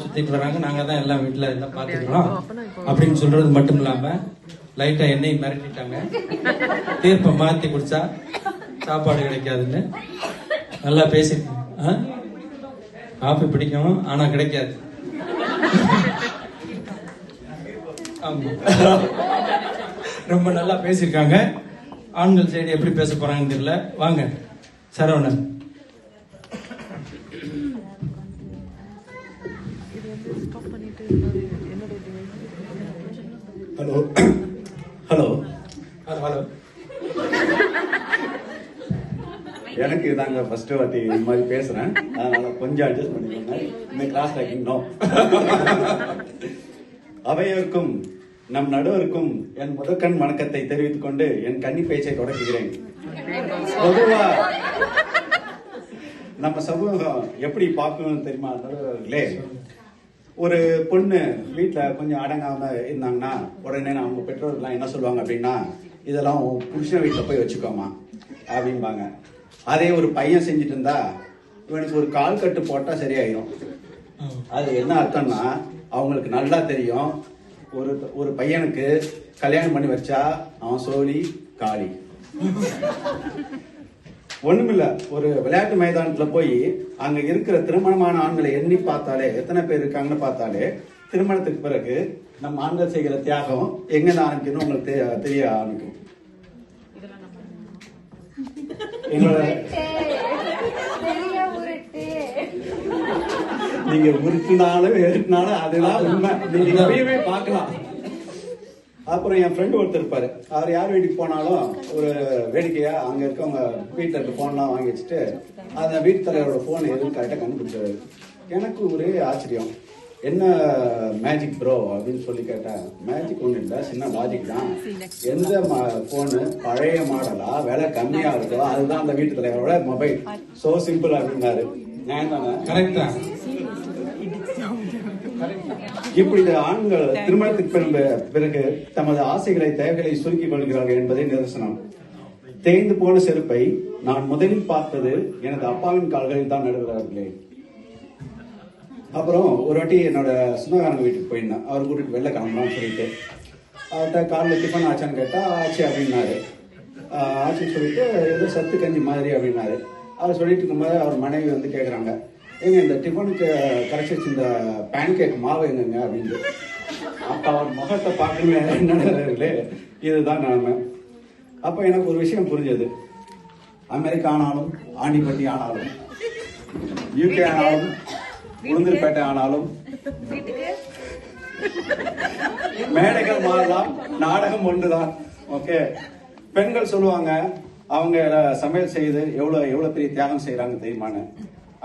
சுத்திட்டு வர்றாங்க, நாங்க தான் எல்லாம் வீட்டுல எல்லாம் பாத்துக்கிறோம் அப்படின்னு சொல்றது மட்டும் இல்லாம லைட்டா எண்ணெய் மிரட்டிட்டாங்க. தீர்ப்பை மாத்தி குடிச்சா சாப்பாடு கிடைக்காதுன்னு நல்லா பேசிருக்கோம். காஃபி பிடிக்கும் ஆனா கிடைக்காது. ஆமா, ரொம்ப நல்லா பேசியிருக்காங்க. ஆண்கள் சைடு எப்படி பேச போறாங்கன்னு தெரியல. வாங்க சரவணன். Hello hello hello. எனக்கு தாங்க ஃபர்ஸ்ட் வாட்டி இந்த மாதிரி பேசுறேன், அதனால கொஞ்சம் அட்ஜஸ்ட் பண்ணிக்கோங்க. இந்த கிராஸ் டாக்கிங் நோ. அவையோருக்கும் நம் நடுவருக்கும் என் முதற்கண் வணக்கத்தை தெரிவித்துக் கொண்டு என் கன்னி பேச்சை தொடங்குகிறேன். பொதுவா நம்ம சமூகம் எப்படி பார்க்கணும்னு தெரியுமா நடுவர்களே? ஒரு பொண்ணு வீட்டுல கொஞ்சம் அடங்காம இருந்தாங்கன்னா உடனே அவங்க பெற்றோர்கள்லாம் என்ன சொல்லுவாங்க அப்படின்னா, இதெல்லாம் புருஷன் வீட்டுல போய் வச்சுக்கோமா அப்படிம்பாங்க. அதே ஒரு பையன் செஞ்சுட்டு இருந்தா இவனுக்கு ஒரு கால் கட்டு போட்டா சரியாயிடும். அது என்ன அர்த்தம்னா, அவங்களுக்கு நல்லா தெரியும் ஒரு பையனுக்கு கல்யாணம் பண்ணி வச்சா அவன் சோழி காளி. ஒண்ணுமில்ல, ஒரு விளையாட்டு மைதானத்துல போய் அங்க இருக்கிற திருமணமான ஆண்களை எண்ணி பார்த்தாலே, எத்தனை பேர் இருக்காங்கன்னு பார்த்தாலே திருமணத்துக்கு பிறகு நம்ம ஆண்கள் செய்கிற தியாகம் எங்க ஆரம்பிக்கணும் உங்களுக்கு தெரிய ஆரம்பிக்கும். நீங்க உருட்டினாலும் ஏறினாலும் அதுதான் உண்மை. நீங்க இப்பயுமே பார்க்கலாம். அப்புறம் என் ஃப்ரெண்டு ஒருத்தர் இருப்பாரு, அவர் யார் வீட்டுக்கு போனாலும் ஒரு வேடிக்கையா அங்க இருக்கவங்க வீட்டுல இருக்க போன்லாம் வாங்கி வச்சுட்டு அந்த வீட்டு தலைவரோட போன் எதுவும் கரெக்டா கண்டுபிடிச்சாரு. எனக்கு ஒரே ஆச்சரியம், என்ன மேஜிக் ப்ரோ அப்படின்னு சொல்லி கேட்டேன். மேஜிக் ஒண்ணு இல்ல, சின்ன லாஜிக் தான். எந்த போனு பழைய மாடலா விலை கம்மியா இருக்கோ அதுதான் அந்த வீட்டு தலைவரோட மொபைல். சோ சிம்பிள் அப்படின்னாரு. நான் தானே கரெக்ட் தான். இப்படி ஆண்கள் திருமணத்துக்கு பிறகு தமது ஆசைகளை தேவைகளை சுருக்கிக் கொள்கிறார்கள் என்பதே நிதர்சனம். தேய்ந்து போன செருப்பை நான் முதலில் பார்த்தது எனது அப்பாவின் கால்களில் தான் நடுகிறார்களே. அப்புறம் ஒரு வாட்டி என்னோட சொந்தக்காரங்க வீட்டுக்கு போயிருந்தேன். அவர் கூட்டிட்டு வெளில கிளம்பலாம்னு சொல்லிட்டு அவர்கிட்ட காலையில் டிஃபன் ஆச்சான்னு கேட்டால் ஆச்சு அப்படின்னாரு. ஆச்சுன்னு சொல்லிட்டு ஏதோ சத்து கஞ்சி மாதிரி அப்படின்னாரு. அவர் சொல்லிட்டு இருக்கும்போது அவர் மனைவி வந்து கேட்குறாங்க, ஏங்க இந்த டிஃபனுக்கு கரைச்சி வச்சு இந்த பேன் கேக் மாவு எங்கங்க அப்படின்ட்டு. அப்போ அவர் முகத்தை பார்க்கணும் என்னடே இதுதான் நிலைமை. அப்போ எனக்கு ஒரு விஷயம் புரிஞ்சது. அமெரிக்கா ஆனாலும் ஆண்டிப்பட்டி ஆனாலும் யூகே ஆனாலும் உளுந்தூர்பேட்டை ஆனாலும் மேடைகள் மாறலாம், நாடகம் ஒன்றுதான். ஓகே, பெண்கள் சொல்லுவாங்க அவங்க சமையல் செய்து எவ்வளவு பெரிய தியாகம் செய்யறாங்க தெரியுமான்னு.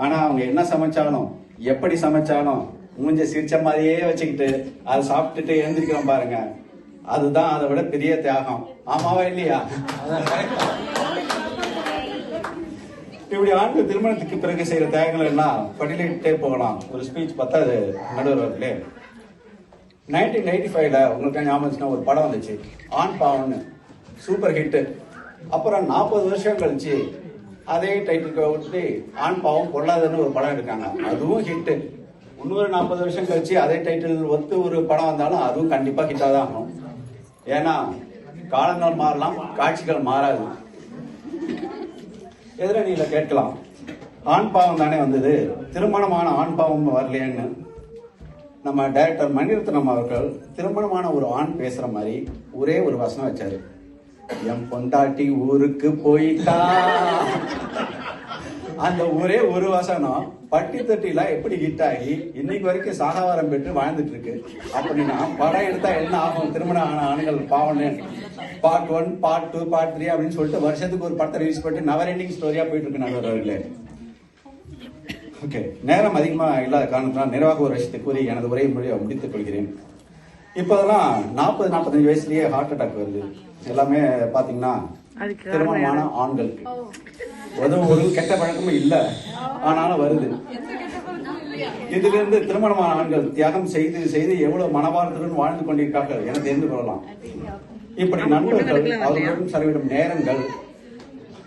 ஆனா அவங்க என்ன சமைச்சாலும் எப்படி சமைச்சாலும் மூஞ்ச சிரிச்ச மாதிரியே வச்சுக்கிட்டு அதை சாப்பிட்டுட்டு எழுந்திருக்கிறோம் பாருங்க, அதுதான் அதை விட பெரிய தியாகம். ஆமாவா இல்லையா? இப்படி ஆண்கள் திருமணத்துக்கு பிறகு செய்யற தியாகங்கள் எல்லாம் பட்டியலிட்டே போகலாம். ஒரு ஸ்பீச் பத்தாது நடுவர் அவர்களே. 1995ல உங்களுக்கு ஞாபகம் ஒரு படம் வந்துச்சு, ஆண் பாவம்னு, சூப்பர் ஹிட். அப்புறம் 40 வருஷம் கழிச்சு அதே டைட்டிலுக்கு விட்டு ஆண் பாவம் பொல்லாதன்னு ஒரு படம் எடுக்காங்க, அதுவும் ஹிட். இன்னொரு 40 வருஷம் கழிச்சு அதே டைட்டில் ஒத்து ஒரு படம் வந்தாலும் அதுவும் கண்டிப்பா ஹிட்டா தான் ஆகும். ஏன்னா காலங்கள் மாறலாம், காட்சிகள் மாறாது. எதிரணியில கேட்கலாம், ஆண் பாவம் தானே வந்தது, திருமணமான ஆண் பாவம் வரலையேன்னு. நம்ம டைரக்டர் மணிரத்னம் அவர்கள் திருமணமான ஒரு ஆண் பேசுற மாதிரி ஒரே ஒரு வசனம் வச்சாரு, என் பொண்டாட்டி ஊருக்கு போயிட்டா. அந்த ஒரே ஒரு வசனம் பட்டி தட்டில எப்படி ஹிட் ஆகி இன்னைக்கு வரைக்கும் சாகாவாரம் பெற்று வாழ்ந்துட்டு இருக்கு. அப்படின்னா படம் எடுத்தா என்ன ஆகும்? திருமணம் ஆன ஆண்கள் பாவம்னு பார்ட் 1, பார்ட் 2, பார்ட் 3 அப்படின்னு சொல்லிட்டு வருஷத்துக்கு ஒரு படத்தை ரிலீஸ் பண்ணிட்டு நவர் எண்டிங் ஸ்டோரியா போயிட்டு இருக்கு நண்பர்களே. ஓகே, நேரம் அதிகமா இல்லாத காரணத்தினால் நிறைவாக ஒரு விஷயத்தை கூறி எனது உரையை முடித்துக் கொள்கிறேன். இப்போதெல்லாம் 40-45 வயசுலயே ஹார்ட் அட்டாக் வருது. எல்லாமே பாத்தீங்கன்னா திருமணமான ஆண்களுக்கு. ஒரு கெட்ட பழக்கமும் இல்ல, ஆனாலும் வருது. இதுல இருந்து திருமணமான ஆண்கள் தியாகம் செய்து செய்து எவ்வளவு மனவாரத்துடன் வாழ்ந்து கொண்டிருக்கார்கள் என தெரிந்து கொள்ளலாம். இப்படி நண்பர்கள் அவர்களுடன் செலவிடும் நேரங்கள்,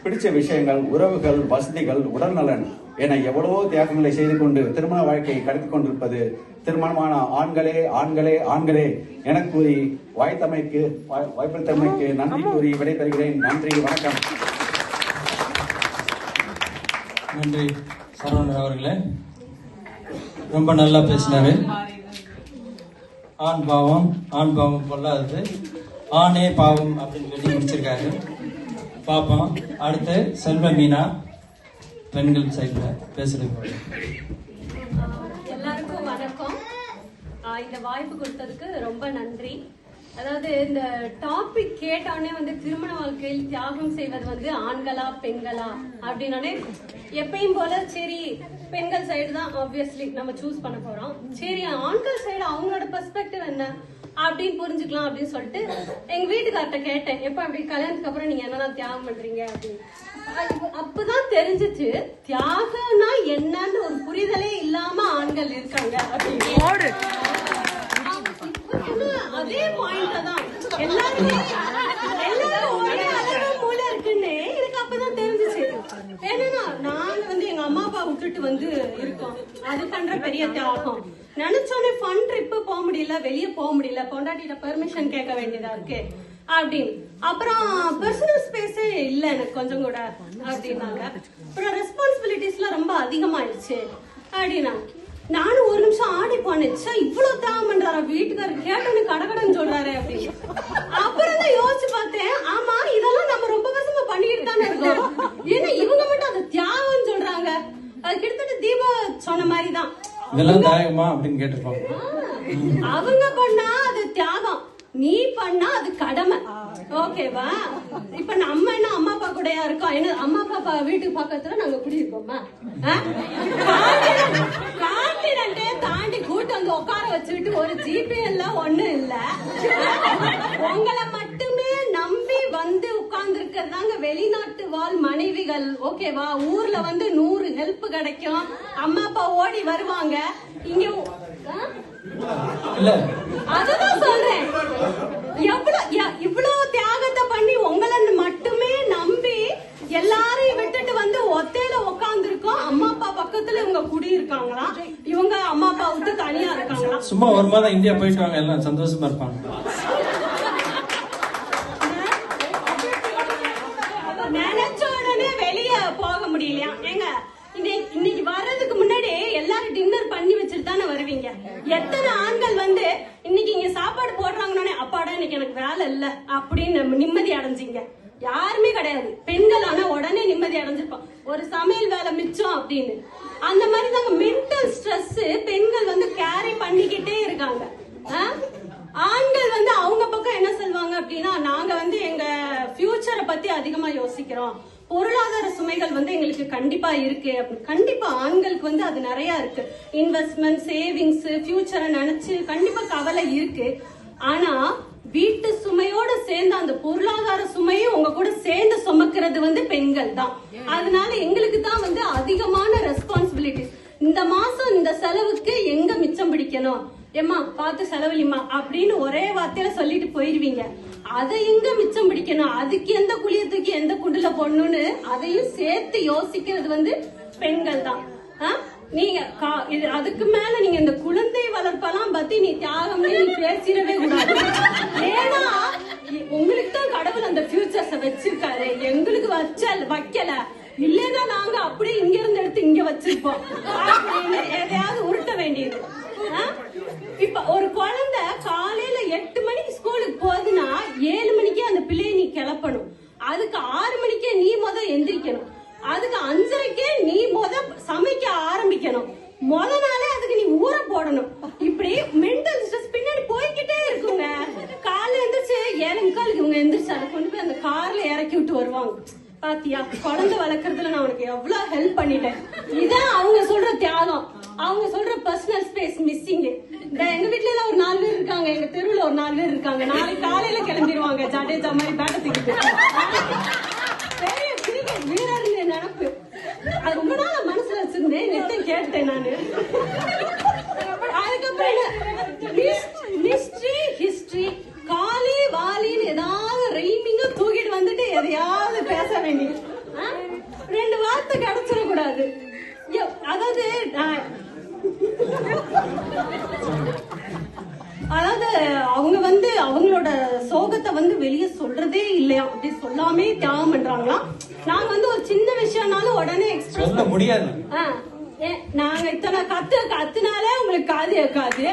பிடிச்ச விஷயங்கள், உறவுகள், வசதிகள், உடல்நலன் என எவ்வளவோ தியாகங்களை செய்து கொண்டு திருமண வாழ்க்கையை கடத்தி கொண்டிருப்பது திருமணமான ஆண்களே ஆண்களே ஆண்களே என கூறி வாய்ப்பளித்தமைக்கு நன்றி கூறி விடைபெறுகிறேன். நன்றி, வணக்கம். நன்றி சரவணன் அவர்களே, ரொம்ப நல்லா பேசினாரு. ஆண் பாவம் பொல்லாதது, ஆணே பாவம் அப்படின்னு சொல்லி முடிச்சிருக்காரு. பாப்போம். அடுத்து செல்வ மீனா பெண்கள் சைட்ல பேசுறது. எல்லாருக்கும் வணக்கம். இந்த வாய்ப்பு கொடுத்ததுக்கு ரொம்ப நன்றி. அதாவது இந்த டாபிக் கேட்டானே வந்து திருமண வாழ்க்கையில் தியாகம் செய்வது வந்து ஆண்களா பெண்களா அப்படின்னானே எப்பயும் போல சரி பெண்கள் சைடு தான் ஆப்வியஸ்லி நம்ம சூஸ் பண்ண போறோம். சரி ஆண்கள் சைடு அவங்களோட பெர்ஸ்பெக்டிவ் என்ன அப்படின்னு புரிஞ்சுக்கலாம் அப்படின்னு சொல்லிட்டு எங்க வீட்டுக்கார்ட்ட கேட்டேன், எப்ப அப்படி கல்யாணத்துக்கு அப்புறம் நீங்க என்னென்ன தியாகம் பண்றீங்க அப்படின்னு. அப்பதான் தெரிஞ்சிச்சு தியாகம்னா என்னன்னு ஒரு புரிதலே இல்லாம ஆண்கள் இருக்காங்க அப்படின்னு. அதே பாயிண்ட் தான் எல்லாரும் ஒரே அளவு மூளை இருக்குன்னு எனக்கு அப்பதான் தெரிஞ்சிச்சு. ஏன்னா நாங்க வந்து எங்க அம்மா அப்பா விட்டுட்டு வந்து இருக்கோம், அது பண்ற பெரிய தியாகம். நினைச்சோடனே ஃபன் ட்ரிப்பு போக முடியல, வெளியே போக முடியல, பொண்டாட்டிட்ட பெர்மிஷன் கேட்க வேண்டியதா இருக்கு அப்படின்னு. அப்புறம் பர்சனல் ஸ்பேஸே இல்ல எனக்கு கொஞ்சம் கூட அப்படின்னாங்க. அப்புறம் ரெஸ்பான்சிபிலிட்டிஸ்லாம் ரொம்ப அதிகமாயிடுச்சு அப்படின்னா நானும் ஒரு நிமிஷம் ஆடி போனேன், இவ்வளவு தியாகம் பண்றாரா வீட்டுக்காரர், கேட்டோன்னு கடகடன்னு சொல்றாரு அப்படின்னு. அப்புறம் தான் யோசிச்சு பார்த்தேன், ஆமா இதெல்லாம் நம்ம ரொம்ப வருஷமா பண்ணிட்டு தானே இருக்கோம், ஏன்னா இவங்க மட்டும் அதை தியாகம் சொல்றாங்க. அது கிட்டத்தட்ட தீபா சொன்ன மாதிரிதான், இதெல்லாம் தியாகமா அப்படின்னு கேட்டிருப்பாங்க. அவங்க பண்ணா அது தியாகம், நீ பண்ணா அது கடமை. ஓகேவா? இப்ப நம்ம என்ன அம்மா அப்பா கூடயா இருக்கோம், என்ன அம்மா அப்பா வீட்டுக்கு பக்கத்துல நாங்க குடியிருக்கோமா? கான்டினென்ட்டே தாண்டி கூட்டு வந்து உட்கார வச்சுக்கிட்டு ஒரு ஜிபே எல்லாம் ஒண்ணு இல்ல, உங்களை மட்டுமே நம்பி வந்து உட்கார்ந்து இருக்கிறதாங்க வெளிநாட்டு வாழ் மனைவிகள். ஓகேவா? ஊர்ல வந்து 100 ஹெல்ப் கிடைக்கும், அம்மா அப்பா ஓடி வருவாங்க. இங்க இல்ல அதுதான் சொல்றேன், இவ்வளவு தியாகத்தை பண்ணி உங்களை மட்டுமே நம்பி இருக்காங்களாம், இவங்க அம்மா அப்பா விட்டு தனியா இருக்காங்களாம். சும்மா ஒரு மாதம் இந்தியா போயிட்டு வாங்க, எல்லாம் சந்தோஷமா இருப்பாங்க. நினைச்ச உடனே வெளிய போக முடியலையா? ஏங்க இன்னைக்கு வர்றதுக்கு முன்னாடி எல்லாரும் டின்னர் பண்ணி வச்சுட்டு தானே வருவீங்க. எத்தனை ஆண்கள் வந்து இன்னைக்கு இங்க சாப்பாடு போடுறாங்கன்னே அப்பாடா இன்னைக்கு எனக்கு வேலை இல்ல அப்படின்னு நிம்மதி அடைஞ்சிங்க? யாருமே கிடையாது. பெண்கள் ஆனா உடனே நிம்மதி அடைஞ்சிருப்பான், ஒரு சமையல் வேலை மிச்சம் அப்படின்னு. அந்த மாதிரி தாங்க மென்டல் ஸ்ட்ரெஸ் பெண்கள் வந்து கேரி பண்ணிக்கிட்டே இருக்காங்க. ஆண்கள் வந்து அவங்க பக்கம் என்ன சொல்லுவாங்க அப்படின்னா, நாங்க வந்து எங்க ஃபியூச்சரை பத்தி அதிகமா யோசிக்கிறோம், பொருளாதார சுமைகள் வந்து எங்களுக்கு கண்டிப்பா இருக்கு. கண்டிப்பா ஆண்களுக்கு வந்து அது நிறைய இருக்கு. இன்வெஸ்ட்மெண்ட், சேவிங்ஸ், ஃபியூச்சரை நினைச்சு கண்டிப்பா கவலை இருக்கு. ஆனா வீட்டு சுமையோட சேர்ந்து அந்த பொருளாதார சுமையும் உங்க கூட சேர்ந்து சுமக்கிறது வந்து பெண்கள் தான். அதனால எங்களுக்கு தான் வந்து அதிகமான ரெஸ்பான்சிபிலிட்டிஸ். இந்த மாசம் இந்த செலவுக்கு எங்க மிச்சம் பிடிக்கணும், ஏமா பார்த்து செலவழிமா அப்படின்னு ஒரே வார்த்தையில சொல்லிட்டு போயிருவீங்க. அதை எங்க மிச்சம் பிடிக்கணும், அதுக்கு எந்த குழிய தூக்கி எந்த குண்டுல போடணும்னு அதையும் சேர்த்து யோசிக்கிறது வந்து பெண்கள் தான். நீங்க அதுக்கு மேல நீங்க இந்த குழந்தை வளர்ப்பெல்லாம் பத்தி நீ தியாகம் நீ பேசிடவே கூடாது. ஏன்னா உங்களுக்கு தான் கடவுள் அந்த ஃபியூச்சர்ஸ வச்சிருக்காரு, எங்களுக்கு வைக்கல. இல்லன்னா நாங்க அப்படியே இங்க இருந்து எடுத்து இங்க வச்சிருப்போம் அப்படின்னு எதையாவது உருட்ட வேண்டியது. இப்ப ஒரு குழந்தை காலையில 8 மணிக்கு ஸ்கூலுக்கு போகுதுன்னா 7 மணிக்கே அந்த பிள்ளைய நீ கிளப்பணும். அதுக்கு 6 மணிக்கே நீ எந்திரிக்கணும். அதுக்கு 5:30க்கே நீ சமைக்க ஆரம்பிக்கணும். நாளே அதுக்கு நீ ஊற போடணும். இப்படி மென்டல் ஸ்ட்ரெஸ் பின்னாடி போய்கிட்டே இருக்குங்க. காலைல எந்திரிச்சு 7:45 இவங்க எந்திரிச்சு அதை கொண்டு போய் அந்த கார்ல இறக்கி விட்டு வருவாங்க. பாத்தியா, குழந்தை வளர்க்கறதுல நான் உனக்கு எவ்வளவு ஹெல்ப் பண்ணிட்டேன். இதான் அவங்க சொல்ற தியாகம், அவங்க சொல்ற பர்சனல் ஸ்பேஸ் மிஸ்ஸிங். எங்க வீட்டுல எல்லாம் ஒரு 4 பேர் இருக்காங்க, எங்க தெருவுல ஒரு 4 பேர் இருக்காங்க. நாளைக்கு காலையில கிளம்பிடுவாங்க ஜடேஜா மாதிரி பேட்டத்துக்கு. பெரிய கிரிக்கெட் வீரர்னு நினைப்பு அது ரொம்ப நாள் மனசுல வச்சிருந்தேன், நித்தம் கேட்டேன் நானு. அதுக்கப்புறம் மிஸ்ட்ரி, ஹிஸ்டரி, காலி வாலின்னு ஏதாவது ரைமிங்க தூக்கிட்டு வந்துட்டு எதையாவது பேச வேண்டியது. 2 வார்த்தை கிடைச்சிடக்கூடாது. அதாவது அவங்க வந்து அவங்களோட சோகத்தை வந்து வெளியே சொல்றதே இல்லையா, அப்படி சொல்லாமே தியாகம் பண்றாங்களாம். நாங்க வந்து ஒரு சின்ன விஷயம்னாலும் உடனே எக்ஸ்பிரஸ் சொல்ல முடியாது. நாங்க இத்தனை கத்துனாலே உங்களுக்கு காது கேட்காது.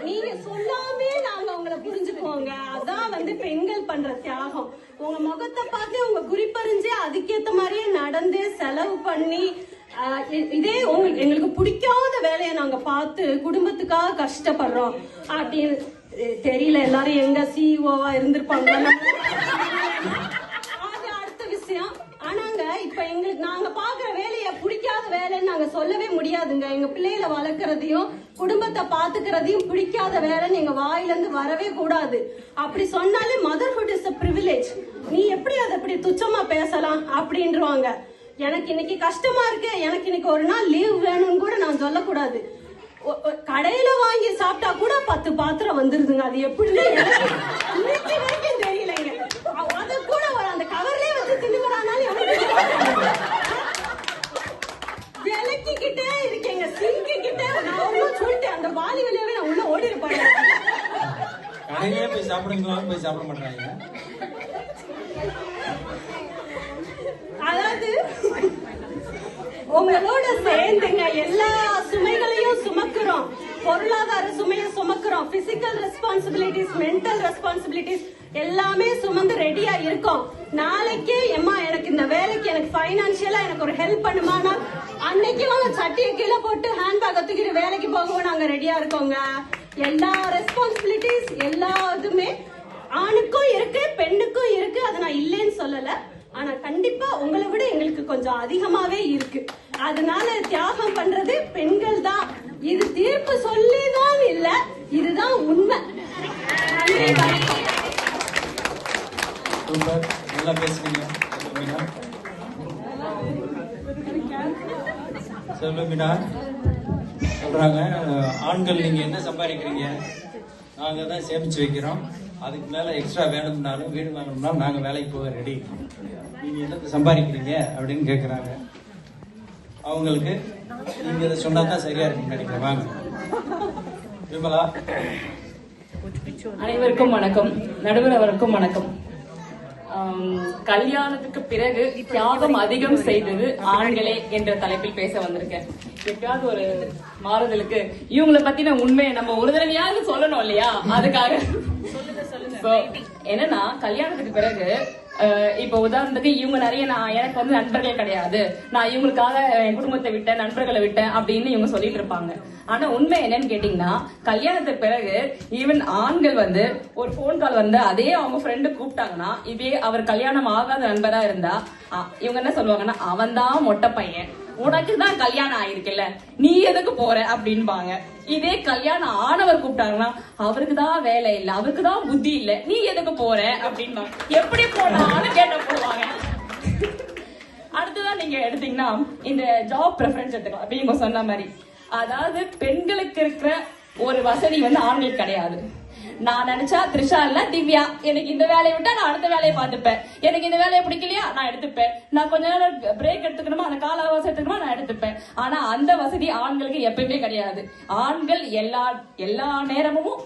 நீங்க சொல்லாமே நாங்க உங்களை புரிஞ்சுக்குவோங்க. அதான் வந்து பெண்கள் பண்ற தியாகம். உங்க முகத்தை பார்த்து உங்க குறிப்பறிஞ்சு அதுக்கேத்த மாதிரியே நடந்து செலவு பண்ணி இதே எங்களுக்கு பிடிக்காத வேலையை நாங்க பார்த்து குடும்பத்துக்காக கஷ்டப்படுறோம் அப்படின்னு தெரியல. எல்லாரும் எங்க சிஇஓவா இருந்திருப்பாங்க, அது அடுத்த விஷயம். ஆனாங்க இப்ப எங்களுக்கு நாங்க பாக்குற வேலையை பிடிக்காத வேலைன்னு நாங்க சொல்லவே முடியாதுங்க. எங்க பிள்ளைகளை வளர்க்கறதையும் குடும்பத்தை பாத்துக்கிறதையும் பிடிக்காத வேலைன்னு எங்க வாயில இருந்து வரவே கூடாது. அப்படி சொன்னாலே மதர்ஹுட் இஸ் a privilege, நீ எப்படி அதை அப்படி துச்சமா பேசலாம் அப்படின்றாங்க. எனக்கு இன்னைக்கு கஷ்டமா இருக்கு, எனக்கு இன்னைக்கு ஒரு நாள் லீவ் வேணும்னு கூட நான் சொல்லக்கூடாது. கடையில வாங்கி சாப்பிட்டா கூட 10 பாத்திரம் வந்துருதுங்க. அது எப்படின்னு இன்னைக்கு வரைக்கும் தெரியலைங்க. அது கூட அந்த கவர்லயே வச்சு தின்னுறானாலும் விளக்கிக்கிட்டே இருக்கேங்க, சிங்கு கிட்ட. நான் ஒன்னும் சொல்லிட்டேன், அந்த வாலி வழியாவே நான் உள்ள ஓடி இருப்பேன். கடையிலே போய் சாப்பிடுங்க, போய் சாப்பிட மாட்டாங்க. அதாவது உங்களோட சேர்ந்துங்க எல்லா சுமைகளையும் சுமக்குறோம். பொருளாதார சுமையை சுமக்குறோம், பிசிக்கல் ரெஸ்பான்சிபிலிட்டிஸ், மென்டல் ரெஸ்பான்சிபிலிட்டிஸ் எல்லாமே சுமந்து ரெடியா இருக்கோம். நாளைக்கு எம்மா எனக்கு இந்த வேலைக்கு எனக்கு பைனான்சியலா எனக்கு ஒரு ஹெல்ப் பண்ணுமானா அன்னைக்கு அவங்க சட்டியை கீழே போட்டு ஹேண்ட்பேக் தூக்கிட்டு வேலைக்கு போகவும் நாங்க ரெடியா இருக்கோங்க. எல்லா ரெஸ்பான்சிபிலிட்டிஸ் எல்லா இதுமே ஆணுக்கும் இருக்கு பெண்ணுக்கும் இருக்கு, அதை நான் இல்லைன்னு சொல்லல. ஆனா கண்டிப்பா உங்களை விட எங்களுக்கு கொஞ்சம் அதிகமாவே இருக்கு. அதனால தியாகம் பண்றது பெண்கள் தான். இது தீர்ப்பு சொல்லிதான் இல்ல, இதுதான் உண்மை. சூப்பர், நல்லா பேசுறீங்க. சொல்லுங்கடா. சொல்றாங்க ஆண்கள் நீங்க என்ன சம்பாதிக்கிறீங்க, நாங்க தான் சேமிச்சு வைக்கிறோம். அதுக்கு மேல எக்ஸ்ட்ரா வேணும்னாலும் வீடு வாங்கணும்னாலும் நாங்க வேலைக்கு போக ரெடி, நீங்க என்னத்தை சம்பாதிக்கிறீங்க அப்படின்னு கேட்கறாங்க. அவங்களுக்கு நீங்க இதை சொன்னா தான் சரியா இருக்குன்னு நினைக்கிறேன். வாங்க விமலா. அனைவருக்கும் வணக்கம், நடுவர் அவருக்கும் வணக்கம். கல்யாணத்துக்கு பிறகு தியாகம் அதிகம் செய்தது ஆண்களே என்ற தலைப்பில் பேச வந்திருக்கேன். எப்பயாவது ஒரு மாறுதலுக்கு இவங்களை பத்தின உண்மையை நம்ம ஒரு தடவையாவது சொல்லணும் இல்லையா? அதுக்காக என்னன்னா, கல்யாணத்துக்கு பிறகு இப்ப உதாரணத்துக்கு இவங்க நிறைய எனக்கு வந்து நண்பர்கள் கிடையாது, நான் இவங்களுக்காக என் குடும்பத்தை விட்டேன், நண்பர்களை விட்டேன் அப்படின்னு இவங்க சொல்லிட்டு இருப்பாங்க. ஆனா உண்மை என்னன்னு கேட்டீங்கன்னா, கல்யாணத்துக்கு பிறகு ஈவன் ஆண்கள் வந்து ஒரு போன் கால் வந்து அதே அவங்க ஃப்ரெண்டு கூப்பிட்டாங்கன்னா, இதே அவர் கல்யாணம் ஆகாத நண்பரா இருந்தா இவங்க என்ன சொல்லுவாங்கன்னா, அவன் தான் மொட்டை பையன், உனக்கு தான் கல்யாணம் ஆயிருக்குல்ல, நீ எதுக்கு போற அப்படின்பாங்க. இதே கல்யாணம் ஆனவர் கூப்பிட்டாங்கன்னா, அவருக்கு தான் வேலை இல்ல, அவருக்கு தான் புத்தி இல்ல, நீ எதுக்கு போற அப்படின்பாங்க. எப்படி போனாலும் கேட்ட போடுவாங்க. அடுத்ததான் நீங்க எடுத்தீங்கன்னா இந்த ஜாப் ப்ரெஃபரன்ஸ் எடுத்துக்கலாம். அப்படி இவங்க சொன்ன மாதிரி, அதாவது பெண்களுக்கு இருக்கிற ஒரு வசதி வந்து ஆண்களுக்கு கிடையாது. நான் நினைச்சா த்ரிஷா இல்ல திவ்யா, எனக்கு இந்த வேலையை விட்டா நான் அடுத்த வேலையை பார்த்துப்பேன், எனக்கு இந்த வேலையை பிடிக்கலையா நான் எடுத்துப்பேன், நான் கொஞ்ச நேரம் பிரேக் எடுத்துக்கணுமா, அந்த கால அவகாசம் எடுத்துக்கணுமா நான் எடுத்துப்பேன். ஆனா அந்த வசதி ஆண்களுக்கு எப்பயுமே கிடையாது. ஆண்கள் எல்லா நேரமும்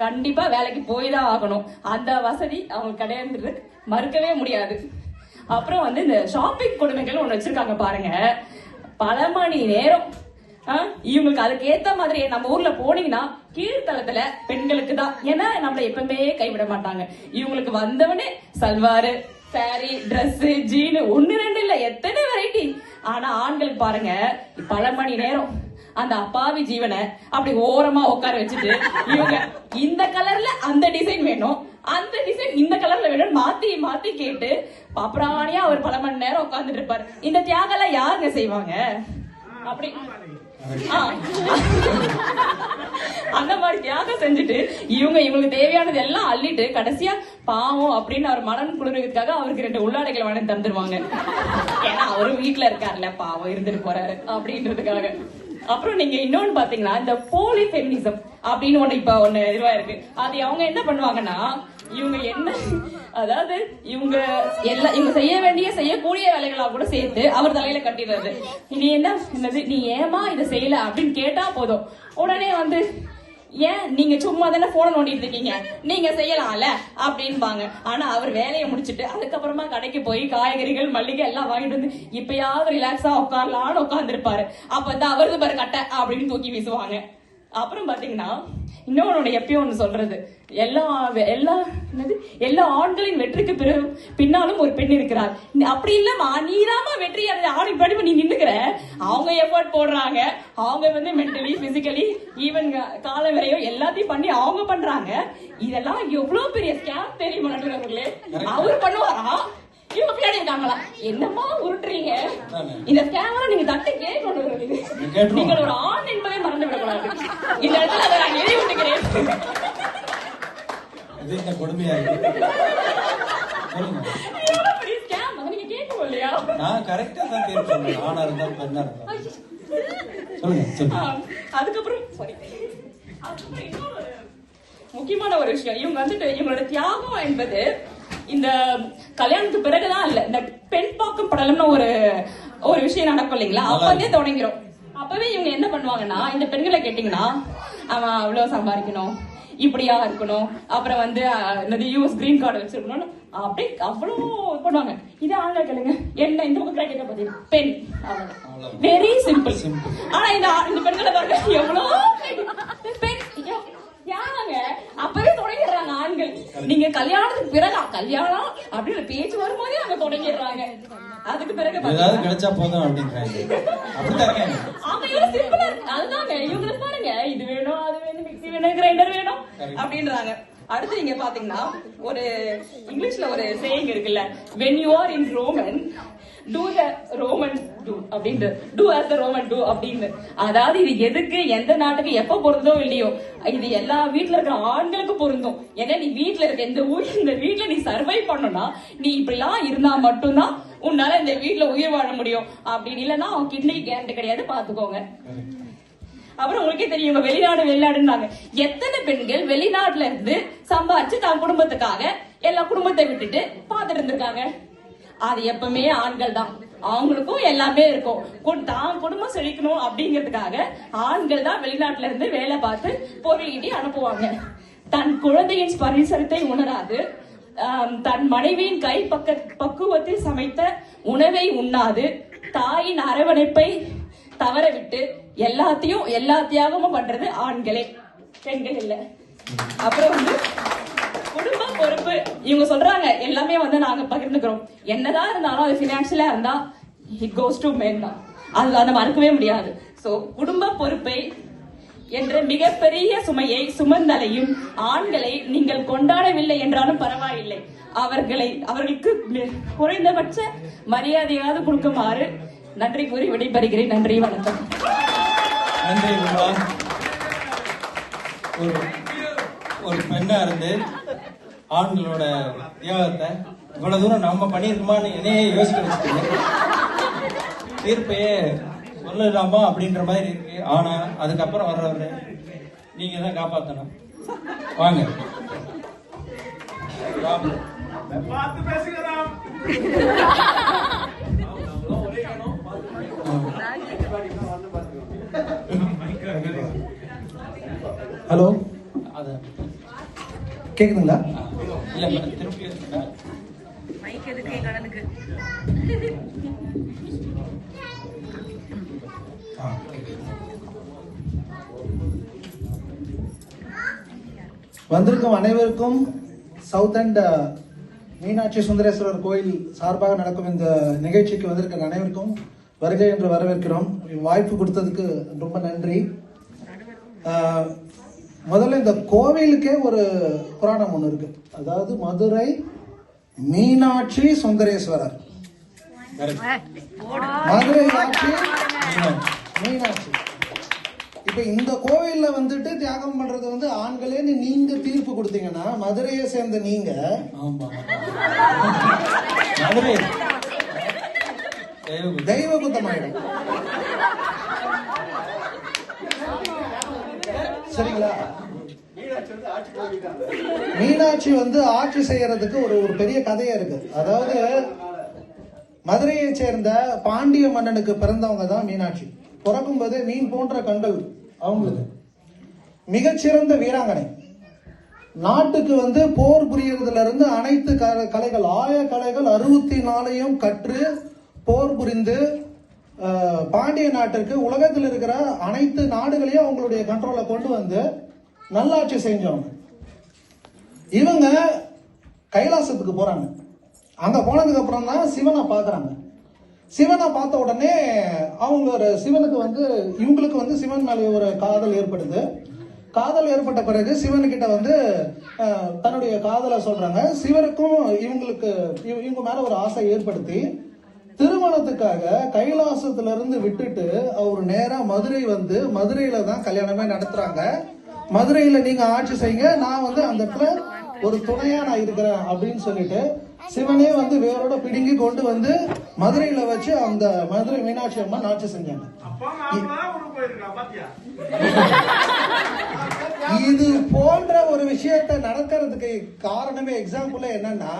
கண்டிப்பா வேலைக்கு போய் தான் ஆகணும். அந்த வசதி அவங்க கிடையாது, மறுக்கவே முடியாது. அப்புறம் வந்து இந்த ஷாப்பிங் கொடுமைகள் ஒண்ணு வச்சிருக்காங்க பாருங்க, பல மணி நேரம். இவங்களுக்கு அதுக்கு ஏத்த மாதிரி நம்ம ஊர்ல போனீங்கன்னா கீழ்த்தளத்துல பெண்களுக்கு தான், ஏன்னா நம்மள எப்பவுமே கைவிட மாட்டாங்க. இவங்களுக்கு வந்தவனே சல்வாரு, சாரி, டிரெஸ், ஜீனு, 1 2 இல்ல எத்தனை வெரைட்டி. ஆனா ஆண்களுக்கு பாருங்க, பல மணி நேரம் அந்த அப்பாவி ஜீவனை அப்படி ஓரமா உட்கார வச்சுட்டு இவங்க இந்த கலர்ல அந்த டிசைன் வேணும், அந்த டிசைன் இந்த கலர்ல வேணும், மாத்தி மாத்தி கேட்டு பாப்பராணியா அவர் பல மணி நேரம் உட்கார்ந்துட்டு இருப்பாரு. இந்த தியாகம் யாருங்க செய்வாங்க? அப்படி அந்த மாதிரி தியாகம் செஞ்சுட்டு இவங்களுக்கு தேவையானது எல்லாம் அள்ளிட்டு கடைசியா பாவம் அப்படின்னு அவர் மனம் குளிர்றதுக்காக அவருக்கு 2 உள்ளாடைகள் வாங்கி தந்துருவாங்க. ஏன்னா அவரும் வீட்டுல இருக்காருல்ல, பாவம் இருந்துட்டு போறாரு அப்படின்றதுக்காக. அப்புறம் நீங்க இன்னொன்னு பாத்தீங்கன்னா, இந்த போலி ஃபெமினிசம் அப்படின்னு ஒண்ணு இதுவா இருக்கு. அது அவங்க என்ன பண்ணுவாங்கன்னா, இவங்க என்ன, அதாவது இவங்க செய்ய வேண்டிய செய்யக்கூடிய வேலைகளா கூட சேர்த்து அவர் தலையில கட்டிடுறது. நீ என்னது நீ ஏமா இதை செய்யல அப்படின்னு கேட்டா போதும், உடனே வந்து ஏன் நீங்க சும்மா தானே போன நோண்டிட்டு இருக்கீங்க, நீங்க செய்யலாம்ல அப்படின்பாங்க. ஆனா அவர் வேலையை முடிச்சுட்டு அதுக்கப்புறமா கடைக்கு போய் காய்கறிகள் மல்லிகை எல்லாம் வாங்கிட்டு வந்து இப்பயாவது ரிலாக்ஸா உட்காரலான்னு உட்கார்ந்துருப்பாரு. அப்ப வந்து அவரது பாரு கட்டை அப்படின்னு தூக்கி வீசுவாங்க. அப்புறம் பாத்தீங்கன்னா இன்னொன்னு எப்பயும் ஒண்ணு சொல்றது, எல்லா ஆண்களின் வெற்றிக்கு பின்னாலும் ஒரு பெண் இருக்கிறார். அப்படி இல்லமா, நீதாமா வெற்றி ஆணுக்கு படிப்பு நீ நின்னுக்கிற. அவங்க எஃபர்ட் போடுறாங்க, அவங்க வந்து மென்டலி பிசிக்கலி ஈவன் கால வரையும் எல்லாத்தையும் பண்ணி அவங்க பண்றாங்க. இதெல்லாம் எவ்வளவு பெரிய ஸ்கேம் தெரியுமா நடுவர்களே? அவர் பண்ணுவாரா, இவங்க பின்னாடி இருக்காங்களா? என்னமா உருட்டுறீங்க? இந்த கேமரா நீங்க தட்டி கேட்கணும். நீங்கள் ஒரு ஆண் என்பதை மறந்து விடக்கூடாது. இந்த இடத்துல அதை நான் எழுதி விட்டுக்கிறேன். கொடுமையா இருக்கு. நீங்க கேட்கணும் இல்லையா? நான் கரெக்டா தான் கேட்கிறேன். ஆணா இருந்தாலும் பெண்ணா இருந்தாலும். சொல்லுங்க. அதுக்கப்புறம் முக்கியமான ஒரு விஷயம், இவங்க வந்துட்டு இவங்களோட தியாகம் என்பது இந்த கல்யாணத்துக்கு பிறகுதான் இல்ல, இந்த பெண் பாக்கும் படலம்னு ஒரு விஷயம் நடக்கும் இல்லைங்களா, அப்பவே தொடங்கிறோம். அப்பவே இவங்க என்ன பண்ணுவாங்கன்னா, இந்த பெண்களை கேட்டீங்கன்னா, அவன் அவ்வளவு சம்பாதிக்கணும், இப்படியா இருக்கணும், அப்புறம் வந்து யூஎஸ் கிரீன் கார்டு வச்சிருக்கணும், அப்படி அவ்வளவு பண்ணுவாங்க. இது ஆண்கள் கேளுங்க, என்ன இந்த பக்கம் கேட்க பாத்தீங்க, பெண் வெரி சிம்பிள். ஆனா இந்த பெண்களை பாருங்க எவ்வளவு பெண் யாங்க அப்பவே தொடங்கிடுறாங்க ஆண்கள். நீங்க கல்யாணத்துக்கு பிறகு கல்யாணம் அப்படின்னு பேச்சு வரும்போதே அங்க தொடங்கிடுறாங்க. அதுக்கு பிறகு கிடைச்சா போதும் அப்படின்றாங்க. அதுதாங்க இவங்களுக்கு பாருங்க, இது வேணும் அது வேணும், மிக்சி வேணும், கிரைண்டர் வேணும் அப்படின்றாங்க. அடுத்து நீங்க பாத்தீங்கன்னா ஒரு இங்கிலீஷ்ல ஒரு சேயிங் இருக்குல்ல, when you are in Roman do the Roman do அப்படின்ட்டு, do as the Roman do அப்படின்னு. அதாவது இது எதுக்கு எந்த நாட்டுக்கு எப்ப பொருந்தோ இல்லையோ, இது எல்லா வீட்டுல இருக்கிற ஆண்களுக்கு பொருந்தும். ஏன்னா நீ வீட்டுல இருக்க இந்த வீட்டுல நீ சர்வை பண்ணணும்னா நீ இப்படிலாம் இருந்தா மட்டும்தான் உன்னால இந்த வீட்டுல உயிர் வாழ முடியும். அப்படின்னு இல்லைன்னா அவன் கிட்னி கேரண்டி கிடையாது, பாத்துக்கோங்க. அப்புறம் உங்களுக்கே தெரியும் இவங்க வெளிநாடுன்னாங்க. எத்தனை பெண்கள் வெளிநாட்டுல இருந்து சம்பாதிச்சு தான் குடும்பத்துக்காக எல்லா குடும்பத்தை விட்டுட்டு பாத்துட்டு இருந்திருக்காங்க. அது எப்பவுமே ஆண்கள் தான். அவங்களுக்கும் எல்லாமே இருக்கும். தான் குடும்பம் செழிக்கணும் அப்படிங்கிறதுக்காக ஆண்கள் தான் வெளிநாட்டுல இருந்து வேலை பார்த்து பொருளீட்டி அனுப்புவாங்க. தன் குழந்தையின் பரிசரத்தை உணராது, தன் மனைவியின் கை பக்குவத்தில் சமைத்த உணவை உண்ணாது, தாயின் அரவணைப்பை தவற விட்டு எல்லா தியாகமும் பண்றது ஆண்களே, பெண்கள் இல்ல. அப்புறம் வந்து குடும்ப பொறுப்பு இவங்க சொல்றாங்க எல்லாமே வந்து நாங்க பகிர்ந்துக்கிறோம். என்னதான் இருந்தாலும் அது பினான்சியலா இருந்தா இட் கோஸ் டு மென் தான். அது அதை மறக்கவே முடியாது. சோ குடும்ப பொறுப்பை என்ற மிகப்பெரிய சுமையை சுமந்தலையும் ஆண்களை நீங்கள் கொண்டாடவில்லை என்றாலும் பரவாயில்லை, அவர்களுக்கு குறைந்தபட்ச மரியாதையாவது கொடுக்குமாறு நன்றி கூறி விடைபெறுகிறேன். நன்றி, வணக்கம். நன்றி. ஒரு பெண்ணா இருந்து ஆண்களோட தியாகத்தை இவ்வளவு தூரம் நம்ம பண்ணியிருக்கோமான்னு என்னையே யோசிக்க வச்சுக்கோங்க. தீர்ப்பையே சொல்லலாமா அப்படின்ற மாதிரி இருக்கு. ஆனா அதுக்கப்புறம் வர்றவரு நீங்க தான் காப்பாத்தணும். வாங்க. ஹலோ, கேக்குதுங்களா? இல்ல திருப்பி வந்திருக்கும் அனைவருக்கும் சவுத் அண்ட் மீனாட்சி சுந்தரேஸ்வரர் கோயில் சார்பாக நடக்கும் இந்த நிகழ்ச்சிக்கு வந்திருக்கிற அனைவருக்கும் வருகை என்று வரவேற்கிறோம். வாய்ப்பு கொடுத்ததுக்கு ரொம்ப நன்றி. முதல்ல இந்த கோவிலுக்கே ஒரு புராணம் ஒன்று இருக்கு. அதாவது மதுரை மீனாட்சி சுந்தரேஸ்வரர், மதுரை ஆட்சி மீனாட்சி. இப்ப இந்த கோவில்ல வந்துட்டு தியாகம் பண்றது வந்து ஆண்களே நீங்க தீர்ப்பு கொடுத்தீங்கன்னா மதுரையை சேர்ந்த நீங்க மதுரை தெய்வ குத்தமாயிடும். சரிங்களா? மீனாட்சி வந்து ஆட்சி செய்யறதுக்கு ஒரு பெரிய கதையா இருக்கு. அதாவது மதுரையை சேர்ந்த பாண்டிய மன்னனுக்கு பிறந்தவங்க தான் மீனாட்சி. பிறக்கும் போதே மீன் போன்ற கண்கள் அவங்களுக்கு. மிகச்சிறந்த வீராங்கனை. நாட்டுக்கு வந்து போர் புரியறதுல இருந்து அனைத்து கலைகள் 1000 கலைகள் 64 கற்று போர் புரிந்து பாண்டிய நாட்டிற்கு உலகத்தில் இருக்கிற அனைத்து நாடுகளையும் அவங்களுடைய கண்ட்ரோல கொண்டு வந்து நல்லாட்சி செஞ்சவங்க. இவங்க கைலாசத்துக்கு போறாங்க. அங்க போனதுக்கு அப்புறம் தான் சிவனை பாக்குறாங்க. சிவனை பார்த்த உடனே சிவனுக்கு வந்து இவங்களுக்கு வந்து சிவன் மேலே ஒரு காதல் ஏற்படுது. காதல் ஏற்பட்ட பிறகு சிவனுக்கிட்ட வந்து தன்னுடைய காதலை சொல்றாங்க. சிவனுக்கும் இவங்க மேல ஒரு ஆசை ஏற்படுத்தி திருமணத்துக்காக கைலாசத்துல இருந்து விட்டுட்டு அவர் நேரா மதுரை வந்து மதுரையில தான் கல்யாணமே நடத்துறாங்க. மதுரையில நீங்க ஆட்சி செய்யுங்க, நான் வந்து அந்த இடத்துல ஒரு துணையா நான் இருக்கிறேன் அப்படின்னு சொல்லிட்டு சிவனே வந்து வேரோட பிடுங்கி கொண்டு வந்து மதுரையில வச்சு அந்த மதுரை மீனாட்சி அம்மன் ஆட்சி செஞ்சாங்க. இது போன்ற ஒரு விஷயத்தை நடக்கிறதுக்கு காரணமே எக்ஸாம்பிள் என்னன்னா,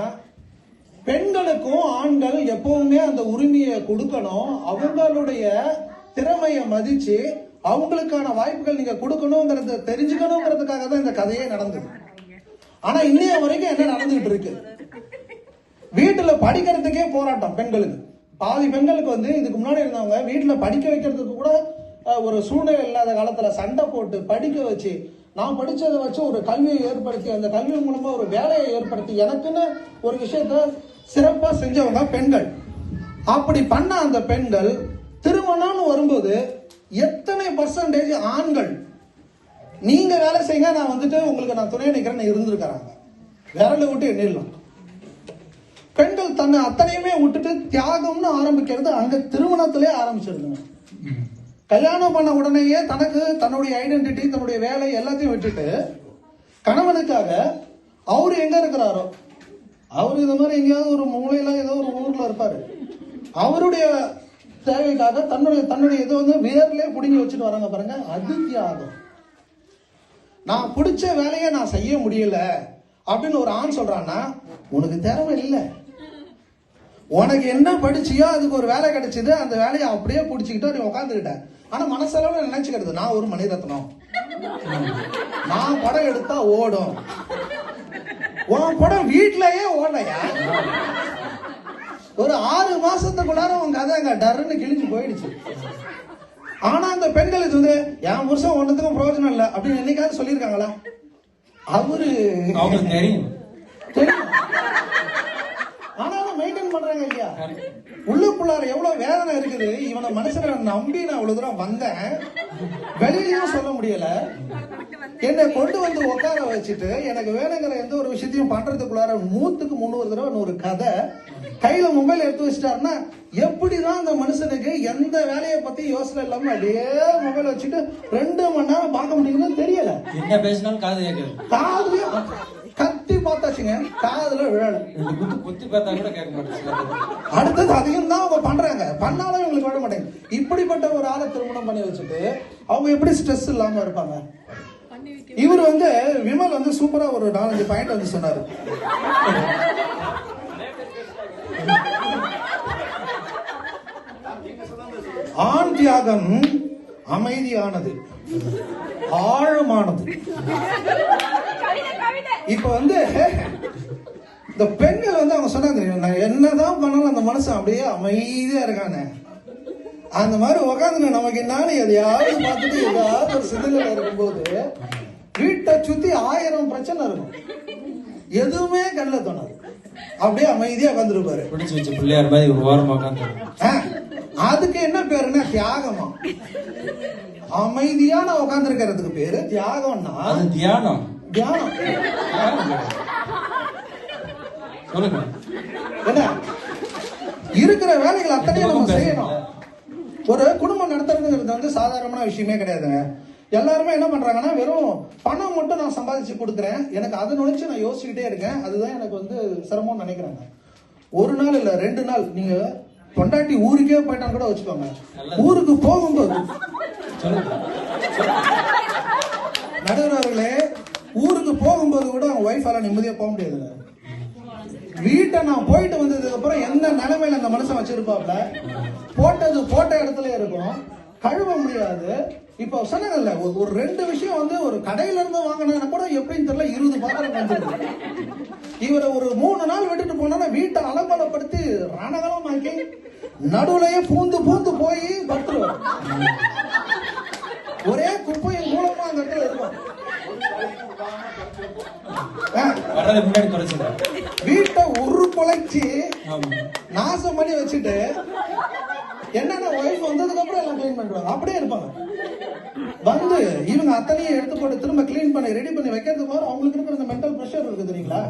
பெண்களுக்கும் ஆண்கள் எப்பவுமே அந்த உரிமையை கொடுக்கணும். அவங்களுடைய திறமையை மதிச்சு அவங்களுக்கான வாய்ப்புகள் நீங்க கொடுக்கணுங்கிறத தெரிஞ்சுக்கணுங்கிறதுக்காக தான் இந்த கதையே நடந்தது. ஆனா இன்னைய வரைக்கும் என்ன நடந்துகிட்டு இருக்கு? வீட்டுல படிக்கிறதுக்கே போராட்டம் பெண்களுக்கு. பாதி பெண்களுக்கு வந்து இதுக்கு முன்னாடி இருந்தவங்க வீட்டுல படிக்க வைக்கிறதுக்கு கூட ஒரு சூழ்நிலை இல்லாத காலத்துல சண்டை போட்டு படிக்க வச்சு, நான் படிச்சதை வச்சு ஒரு கல்வியை ஏற்படுத்தி அந்த கல்வி மூலமா ஒரு வேலையை ஏற்படுத்தி எனக்குன்னு ஒரு விஷயத்த சிறப்பா செஞ்சவங்க பெண்கள். அப்படி பண்ண அந்த பெண்கள் திருமணம்னு வரும்போது எத்தனை பர்சன்டேஜ் ஆண்கள் நீங்க வேலை செய்யுங்க, நான் வந்துட்டு உங்களுக்கு நான் துணை நிக்கிறேன்னு இருந்திருக்கிறாங்க? விரல விட்டு எண்ணிடலாம். பெண்கள் தன்னை அத்தனையுமே விட்டுட்டு தியாகம்னு ஆரம்பிக்கிறது அங்க திருமணத்திலே ஆரம்பிச்சிருந்தாங்க. கல்யாணம் பண்ண உடனேயே தன்னுடைய ஐடென்டிட்டி தன்னுடைய வேலை எல்லாத்தையும் விட்டுட்டு கணவனுக்காக அவரு எங்க இருக்கிறாரோ, அவரு இந்த மாதிரி எங்கேயாவது ஒரு மூலையில ஏதோ ஒரு ஊர்ல இருப்பாரு, அவருடைய தேவைக்காக தன்னுடைய இது வந்து வேர்லயே புடுங்கி வச்சுட்டு வராங்க பாருங்க, அது தியாகம். நான் பிடிச்ச வேலையை நான் செய்ய முடியல அப்படின்னு ஒரு ஆண் சொல்றான்னா உனக்கு திறமை இல்லை. உனக்கு என்ன படிச்சியோ அதுக்கு ஒரு வேலை கிடைச்சது, அந்த வேலையை அப்படியே பிடிச்சிக்கிட்டு நீ உட்காந்துக்கிட்ட. ஆனா மனசளவுல நினைச்சுக்கிறது நான் ஒரு மணிரத்னம், நான் படம் எடுத்தா ஓடும். உன் படம் வீட்லயே ஓடலையா? ஒரு 6 மாசத்துக்குள்ளார உன் கதை அங்க டர்ன்னு கிழிஞ்சு போயிடுச்சு. ஆனா அந்த பெண்கள் இது வந்து என் புருஷன் ஒண்ணுத்துக்கும் பிரயோஜனம் இல்லை அப்படின்னு என்னைக்காவது சொல்லியிருக்காங்களா? அவங்களுக்கு தெரியும். ஆனாலும் மெயின்டைன் பண்றாங்க இல்லையா? உள்ளுக்குள்ளார எவ்வளவு வேதனை இருக்குது. இவனை மனுஷனை நம்பி நான் இவ்வளவு தூரம் வந்தேன், வெளியிலயும் சொல்ல முடியல. என்னை கொண்டு வந்து உட்கார வச்சுட்டு எனக்கு வேணுங்கிற எந்த ஒரு விஷயத்தையும் பண்றதுக்குள்ளார 100க்கு 300 தடவை ஒரு கதை கையில மொபைல் எடுத்து வச்சுட்டாருன்னா எப்படிதான் அந்த மனுஷனுக்கு எந்த வேலையை பத்தி யோசனை இல்லாம அப்படியே மொபைல் வச்சுட்டு 2 மணி நேரம் பார்க்க முடியுதுன்னு தெரியல. என்ன பேசினாலும் காது கேட்குது. காதுலயும் கத்தி பார்த்தாச்சுங்க, காதுல விழல. குத்தி பார்த்தா கூட கேட்க மாட்டேங்குது. அடுத்தது அதையும் தான் அவங்க பண்றாங்க, பண்ணாலும் இவங்களுக்கு விட மாட்டேங்க. இப்படிப்பட்ட ஒரு ஆளை திருமணம் பண்ணி வச்சுட்டு அவங்க எப்படி ஸ்ட்ரெஸ் இல்லாம இருப்பாங்க? இவர் வந்து விமல் வந்து சூப்பரா ஒரு 4-5 பாயிண்ட் வந்து சொன்னாரு. ஆண் தியாகம் அமைதியானது, ஆழமானது. இப்ப வந்து இந்த பெண்கள் வந்து அவங்க சொன்னாங்க, நான் என்னதான் பண்ணாலும் அந்த மனுஷன் அப்படியே அமைதியா இருக்கானே, அந்த மாதிரி உட்காந்து நமக்கு என்னான்னு எதையாவது பார்த்துட்டு ஏதாவது ஒரு சிந்தனையில இருக்கும்போது வீட்டை சுத்தி 1000 பிரச்சனை இருக்கும், எதுவுமே கண்ணில் தோணாது, அப்படியே அமைதியா உட்காந்துருப்பாரு. பிடிச்சு வச்சு பிள்ளையார் மாதிரி ஒரு ஓரமா உட்காந்து. அதுக்கு என்ன பேருன்னா தியாகமா? அமைதியான உட்கார்ந்து இருக்கிறதுக்கு பேரு தியாகம்னா அது தியானம். தியானம் சொல்லுங்க. என்ன இருக்கிற வேலைகள் அத்தனையும் நம்ம செய்யணும். ஒரு குடும்பம் நடத்துறதுங்கிறது வந்து சாதாரணமான விஷயமே கிடையாதுங்க. எல்லாருமே என்ன பண்றாங்கன்னா வெறும் பணம் மட்டும் நான் சம்பாதிச்சு கொடுக்குறேன், எனக்கு அதை நினைச்சு நான் யோசிச்சுக்கிட்டே இருக்கேன், அதுதான் எனக்கு வந்து சிரமம்னு நினைக்கிறாங்க. 1 நாள் இல்ல 2 நாள் நீங்க பொண்டாட்டி ஊருக்கே போயிட்டான்னு கூட வச்சுக்கோங்க, ஊருக்கு போகும்போது நடுவர்களே ஊருக்கு போகும்போது கூட அவங்க ஒய்ஃபால நிம்மதியா போக முடியாதுங்க. வீட்டை நான் போயிட்டு வந்ததுக்கு அப்புறம் எந்த நிலைமையில அந்த மனுஷன் வச்சிருப்பாப்ல, போட்ட இடத்துல இருக்கும், கழுவ முடியாது. இப்ப சொன்னாங்கல்ல ஒரு 2 விஷயம் வந்து ஒரு கடையில இருந்து வாங்கினா கூட எப்படின்னு தெரியல 20 பாத்திரம் வந்துருக்கு. இவரை ஒரு 3 நாள் விட்டுட்டு போனா வீட்டை அலங்கோலப்படுத்தி ரணகலம் ஆக்கி நடுவுலயே பூந்து போய் பட்டுருவார். ஒரே குப்பையும் மூலமா அந்த இடத்துல இருக்கும். வீட்டை ஒரு குலைச்சி நாசம் பண்ணி வச்சுட்டு என்னன்னா ஒய்ஃப் வந்ததுக்கு அப்புறம் எல்லாம் கிளீன் பண்ணிடுவாங்க, அப்படியே இருப்பாங்க. வந்து இவங்க அத்தனையும் எடுத்து போட்டு திரும்ப கிளீன் பண்ணி ரெடி பண்ணி வைக்கிறதுக்கு போது அவங்களுக்கு இருக்கிற இந்த மென்டல் பிரஷர் இருக்கு தெரியுங்களா?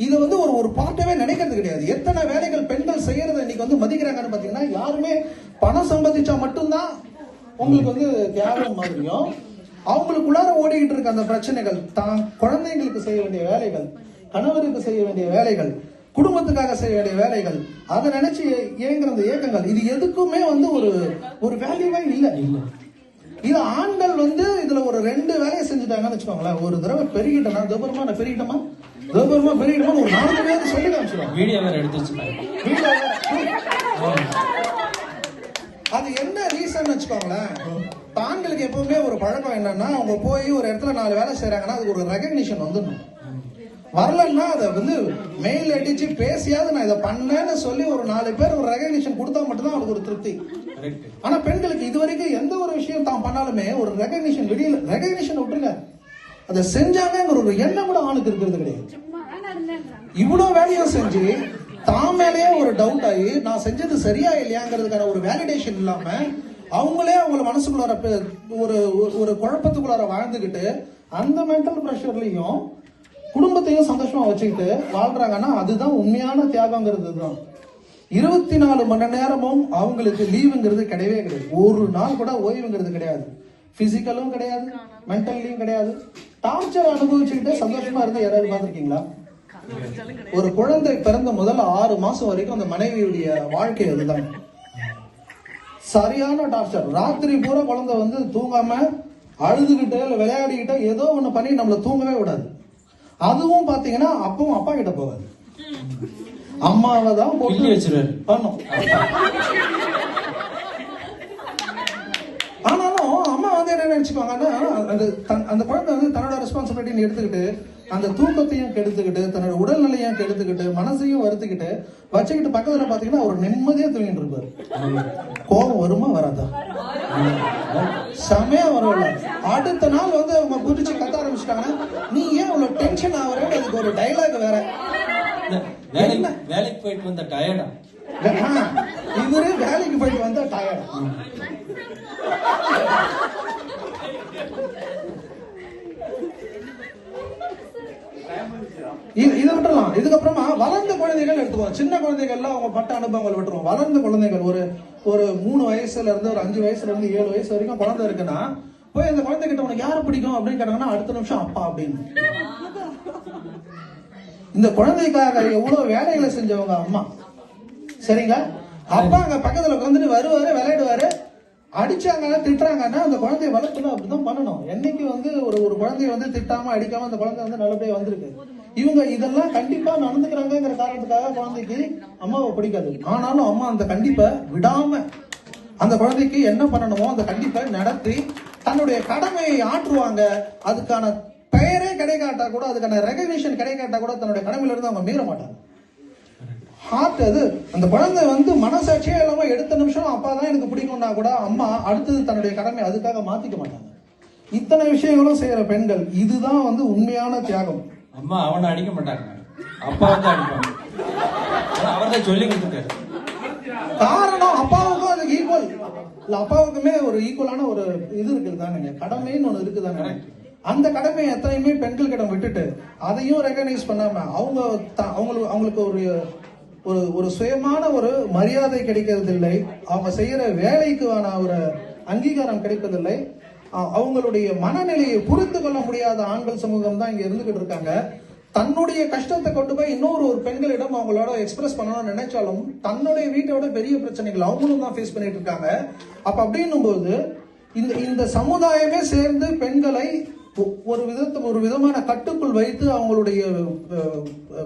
இது வந்து ஒரு பார்ட்டவே நினைக்கிறது கிடையாது. எத்தனை வேலைகள் பெண்கள் செய்யறதை இன்னைக்கு வந்து மதிக்கிறாங்கன்னு பாத்தீங்கன்னா, யாருமே பணம் சம்பாதிச்சா மட்டும்தான் உங்களுக்கு வந்து தியாகம் மாதிரியும், அவங்களுக்குள்ளார ஓடிக்கிட்டு இருக்க அந்த பிரச்சனைகள், தான் குழந்தைங்களுக்கு செய்ய வேண்டிய வேலைகள், கணவருக்கு செய்ய வேண்டிய வேலைகள், குடும்பத்துக்காக செய்ய வேண்டிய வேலைகள், அதை நினைச்சு ஏங்குற அந்த ஏக்கங்கள், இது எதுக்குமே வந்து ஒரு வேல்யூவே இல்லை. இது ஆண்கள் வந்து இதுல ஒரு 2 வேலையை செஞ்சுட்டாங்கன்னு வச்சுக்கோங்களேன். ஒரு தடவை பெருகிட்டனா தோபரமா நான் பெருகிட்டமா ஒரு 4 பேர் சொல்லி காமிச்சிடும். வீடியோ வேற எடுத்து வச்சுட்டாங்க. அது என்ன ரீசன் வச்சுக்கோங்களேன், ஆண்களுக்கு எப்பவுமே ஒரு பழக்கம் என்னன்னா, அவங்க போய் ஒரு இடத்துல 4 வேலை செய்யறாங்கன்னா அதுக்கு ஒரு ரெகக்னிஷன் வந்துடணும். வரலன்னா அதை வந்து மெயில் அடிச்சு பேசியாவது நான் இதை பண்ணேன்னு சொல்லி ஒரு 4 பேர் ஒரு ரெகக்னிஷன் கொடுத்தா மட்டும்தான் அவங்களுக்கு ஒரு திருப்தி. ஆனா பெண்களுக்கு இதுவரைக்கும் எந்த ஒரு விஷயம் தான் பண்ணாலுமே ஒரு ரெகக்னிஷன் வெளியில, ரெகக்னிஷன் விட்டுருங்க, அதை செஞ்சாங்கிற ஒரு எண்ணம் கூட ஆணுக்கு இருக்கிறது கிடையாது. இவ்வளவு வேலையும் செஞ்சு தான் மேலேயே ஒரு டவுட் ஆகி நான் செஞ்சது சரியா இல்லையாங்கிறதுக்கான ஒரு வேலிடேஷன் இல்லாம அவங்களே அவங்கள மனசுக்குள்ளார ஒரு குழப்பத்துக்குள்ளார வாழ்ந்துகிட்டு அந்த மென்டல் பிரஷர்லயும் குடும்பத்தையும் சந்தோஷமா வச்சுக்கிட்டு வாழ்றாங்கன்னா அதுதான் உண்மையான தியாகங்கிறது தான். 24 மணி நேரமும் அவங்களுக்கு லீவுங்கிறது கிடையவே கிடையாது. ஒரு நாள் கூட ஓய்வுங்கிறது கிடையாது. பிசிக்கலும் கிடையாது, மென்டல்லையும் கிடையாது. டார்ச்சர் அனுபவிச்சுக்கிட்டு சந்தோஷமா இருந்தா யாராவது பார்த்திருக்கீங்களா? ஒரு குழந்தை பிறந்த முதல்ல 6 மாசம் வரைக்கும் அந்த மனைவியுடைய வாழ்க்கை அதுதான். சரியான டார்ச்சர். ராத்திரி பூரா குழந்தை வந்து தூங்காம அழுதுகிட்டு இல்ல விளையாடிக்கிட்டு ஏதோ ஒண்ணு பண்ணி நம்மள தூங்கவே விடாது. அதுவும் பாத்தீங்கன்னா அப்பவும் அப்பா கிட்ட போகாது, அம்மாவை தான் போட்டு வச்சிருவாரு பண்ணும். ஆனாலும் அம்மா வந்து என்ன நினைச்சுக்குவாங்கன்னா அந்த குழந்தை வந்து தன்னோட ரெஸ்பான்சிபிலிட்டின்னு எடுத்துக்கிட்டு அந்த தூக்கத்தையும் கெடுத்துக்கிட்டு தன்னோட உடல்நிலையும் கெடுத்துக்கிட்டு மனசையும் வருத்திக்கிட்டு வச்சுக்கிட்டு பக்கத்துல பாத்தீங்கன்னா ஒரு நிம்மதியா தூங்கிட்டு இருப்பாரு. கோபம் வருமா வராதா? செமையா வரல. அடுத்த நாள் வந்து அவங்க குதிச்சு கத்த ஆரம்பிச்சிட்டாங்கன்னா நீ ஏன் அவ்வளவு டென்ஷன் ஆகுற? அதுக்கு ஒரு டைலாக் வேற. வேலைக்கு போயிட்டு வந்த டயர்டா? இவரு வேலைக்கு போயிட்டு வந்தா டயர்டா? இதை விட்டுலாம். இதுக்கப்புறமா வளர்ந்த குழந்தைகள் எடுத்துக்குவோம். சின்ன குழந்தைகள்லாம் அவங்க பட்ட அனுபவங்கள் விட்டுருவோம். வளர்ந்த குழந்தைகள் ஒரு 3 வயசுல இருந்து ஒரு 5 வயசுல இருந்து 7 வயசு வரைக்கும் குழந்தை இருக்குன்னா போய் அந்த குழந்தை கிட்ட உனக்கு யாரை பிடிக்கும் அப்படின்னு கேட்டாங்கன்னா அடுத்த நிமிஷம் அப்பா அப்படின்னு. இந்த குழந்தைக்காக எவ்வளவு வேலைகளை செஞ்சவங்க அம்மா. சரிங்க, அப்பா அங்க பக்கத்துல உட்காந்துட்டு வருவாரு, விளையாடுவாரு. அடிச்சாங்க திட்டுறாங்கன்னா அந்த குழந்தைய வளர்க்கணும், அப்படிதான் பண்ணணும். என்னைக்கு வந்து ஒரு குழந்தைய வந்து திட்டாம அடிக்காம அந்த குழந்தை வந்து நல்லபடியா வந்திருக்கு. இவங்க இதெல்லாம் கண்டிப்பா நடந்துக்கிறாங்கிற காரணத்துக்காக குழந்தைக்கு அம்மாவை பிடிக்காது. ஆனாலும் அம்மா அந்த கண்டிப்பை விடாம அந்த குழந்தைக்கு என்ன பண்ணணுமோ அந்த கண்டிப்பை நடத்தி தன்னுடைய கடமையை ஆற்றுவாங்க. அதுக்கான பெயரே கிடைக்காட்டா கூட, அதுக்கான ரெகக்னிஷன் கிடைக்காட்டா கூட தன்னுடைய கடமையில இருந்து அவங்க மீற மாட்டாங்க. ஹார்ட் அது. அந்த குழந்தை வந்து மனசாட்சியே இல்லாம எடுத்த நிமிஷம் அப்பா தான் எனக்கு பிடிக்கும்னா கூட அம்மா அடுத்தது தன்னுடைய கடமை அதுக்காக மாத்திக்க மாட்டாங்க. இத்தனை விஷயங்களும் செய்யற பெண்கள், இதுதான் வந்து உண்மையான தியாகம். அம்மா அவனை அடிக்க மாட்டாங்க, அப்பா வந்து அடிப்பாங்க. அவர்தான் சொல்லி கொடுத்துட்டாரு. காரணம் அப்பாவுக்கும் அதுக்கு ஈக்குவல் இல்ல, அப்பாவுக்குமே ஒரு ஈக்குவலான ஒரு இது இருக்குது தானுங்க, கடமைன்னு ஒண்ணு இருக்குதாங்க. அந்த கடமையை எத்தனையுமே பெண்கள் கிட்ட விட்டுட்டு அதையும் ரெகனைஸ் பண்ணாம அவங்களுக்கு ஒரு சுயமான ஒரு மரியாதை கிடைக்கிறதில்லை. அவங்க செய்யற வேலைக்கான ஒரு அங்கீகாரம் கிடைப்பதில்லை. அவங்களுடைய மனநிலையை புரிந்து கொள்ள முடியாத ஆண்கள் சமூகம் தான் இங்க இருந்துகிட்டு இருக்காங்க. தன்னுடைய கஷ்டத்தை கொண்டு போய் இன்னொரு பெண்களிடம் அவங்களோட எக்ஸ்பிரஸ் பண்ணணும்னு நினைச்சாலும் தன்னுடைய வீட்டோட பெரிய பிரச்சனைகள் அவங்களும் தான் ஃபேஸ் பண்ணிட்டு இருக்காங்க. அப்ப அப்படின்னும் போது இந்த சமுதாயமே சேர்ந்து பெண்களை ஒரு விதமான கட்டுக்குள் வைத்து அவங்களுடைய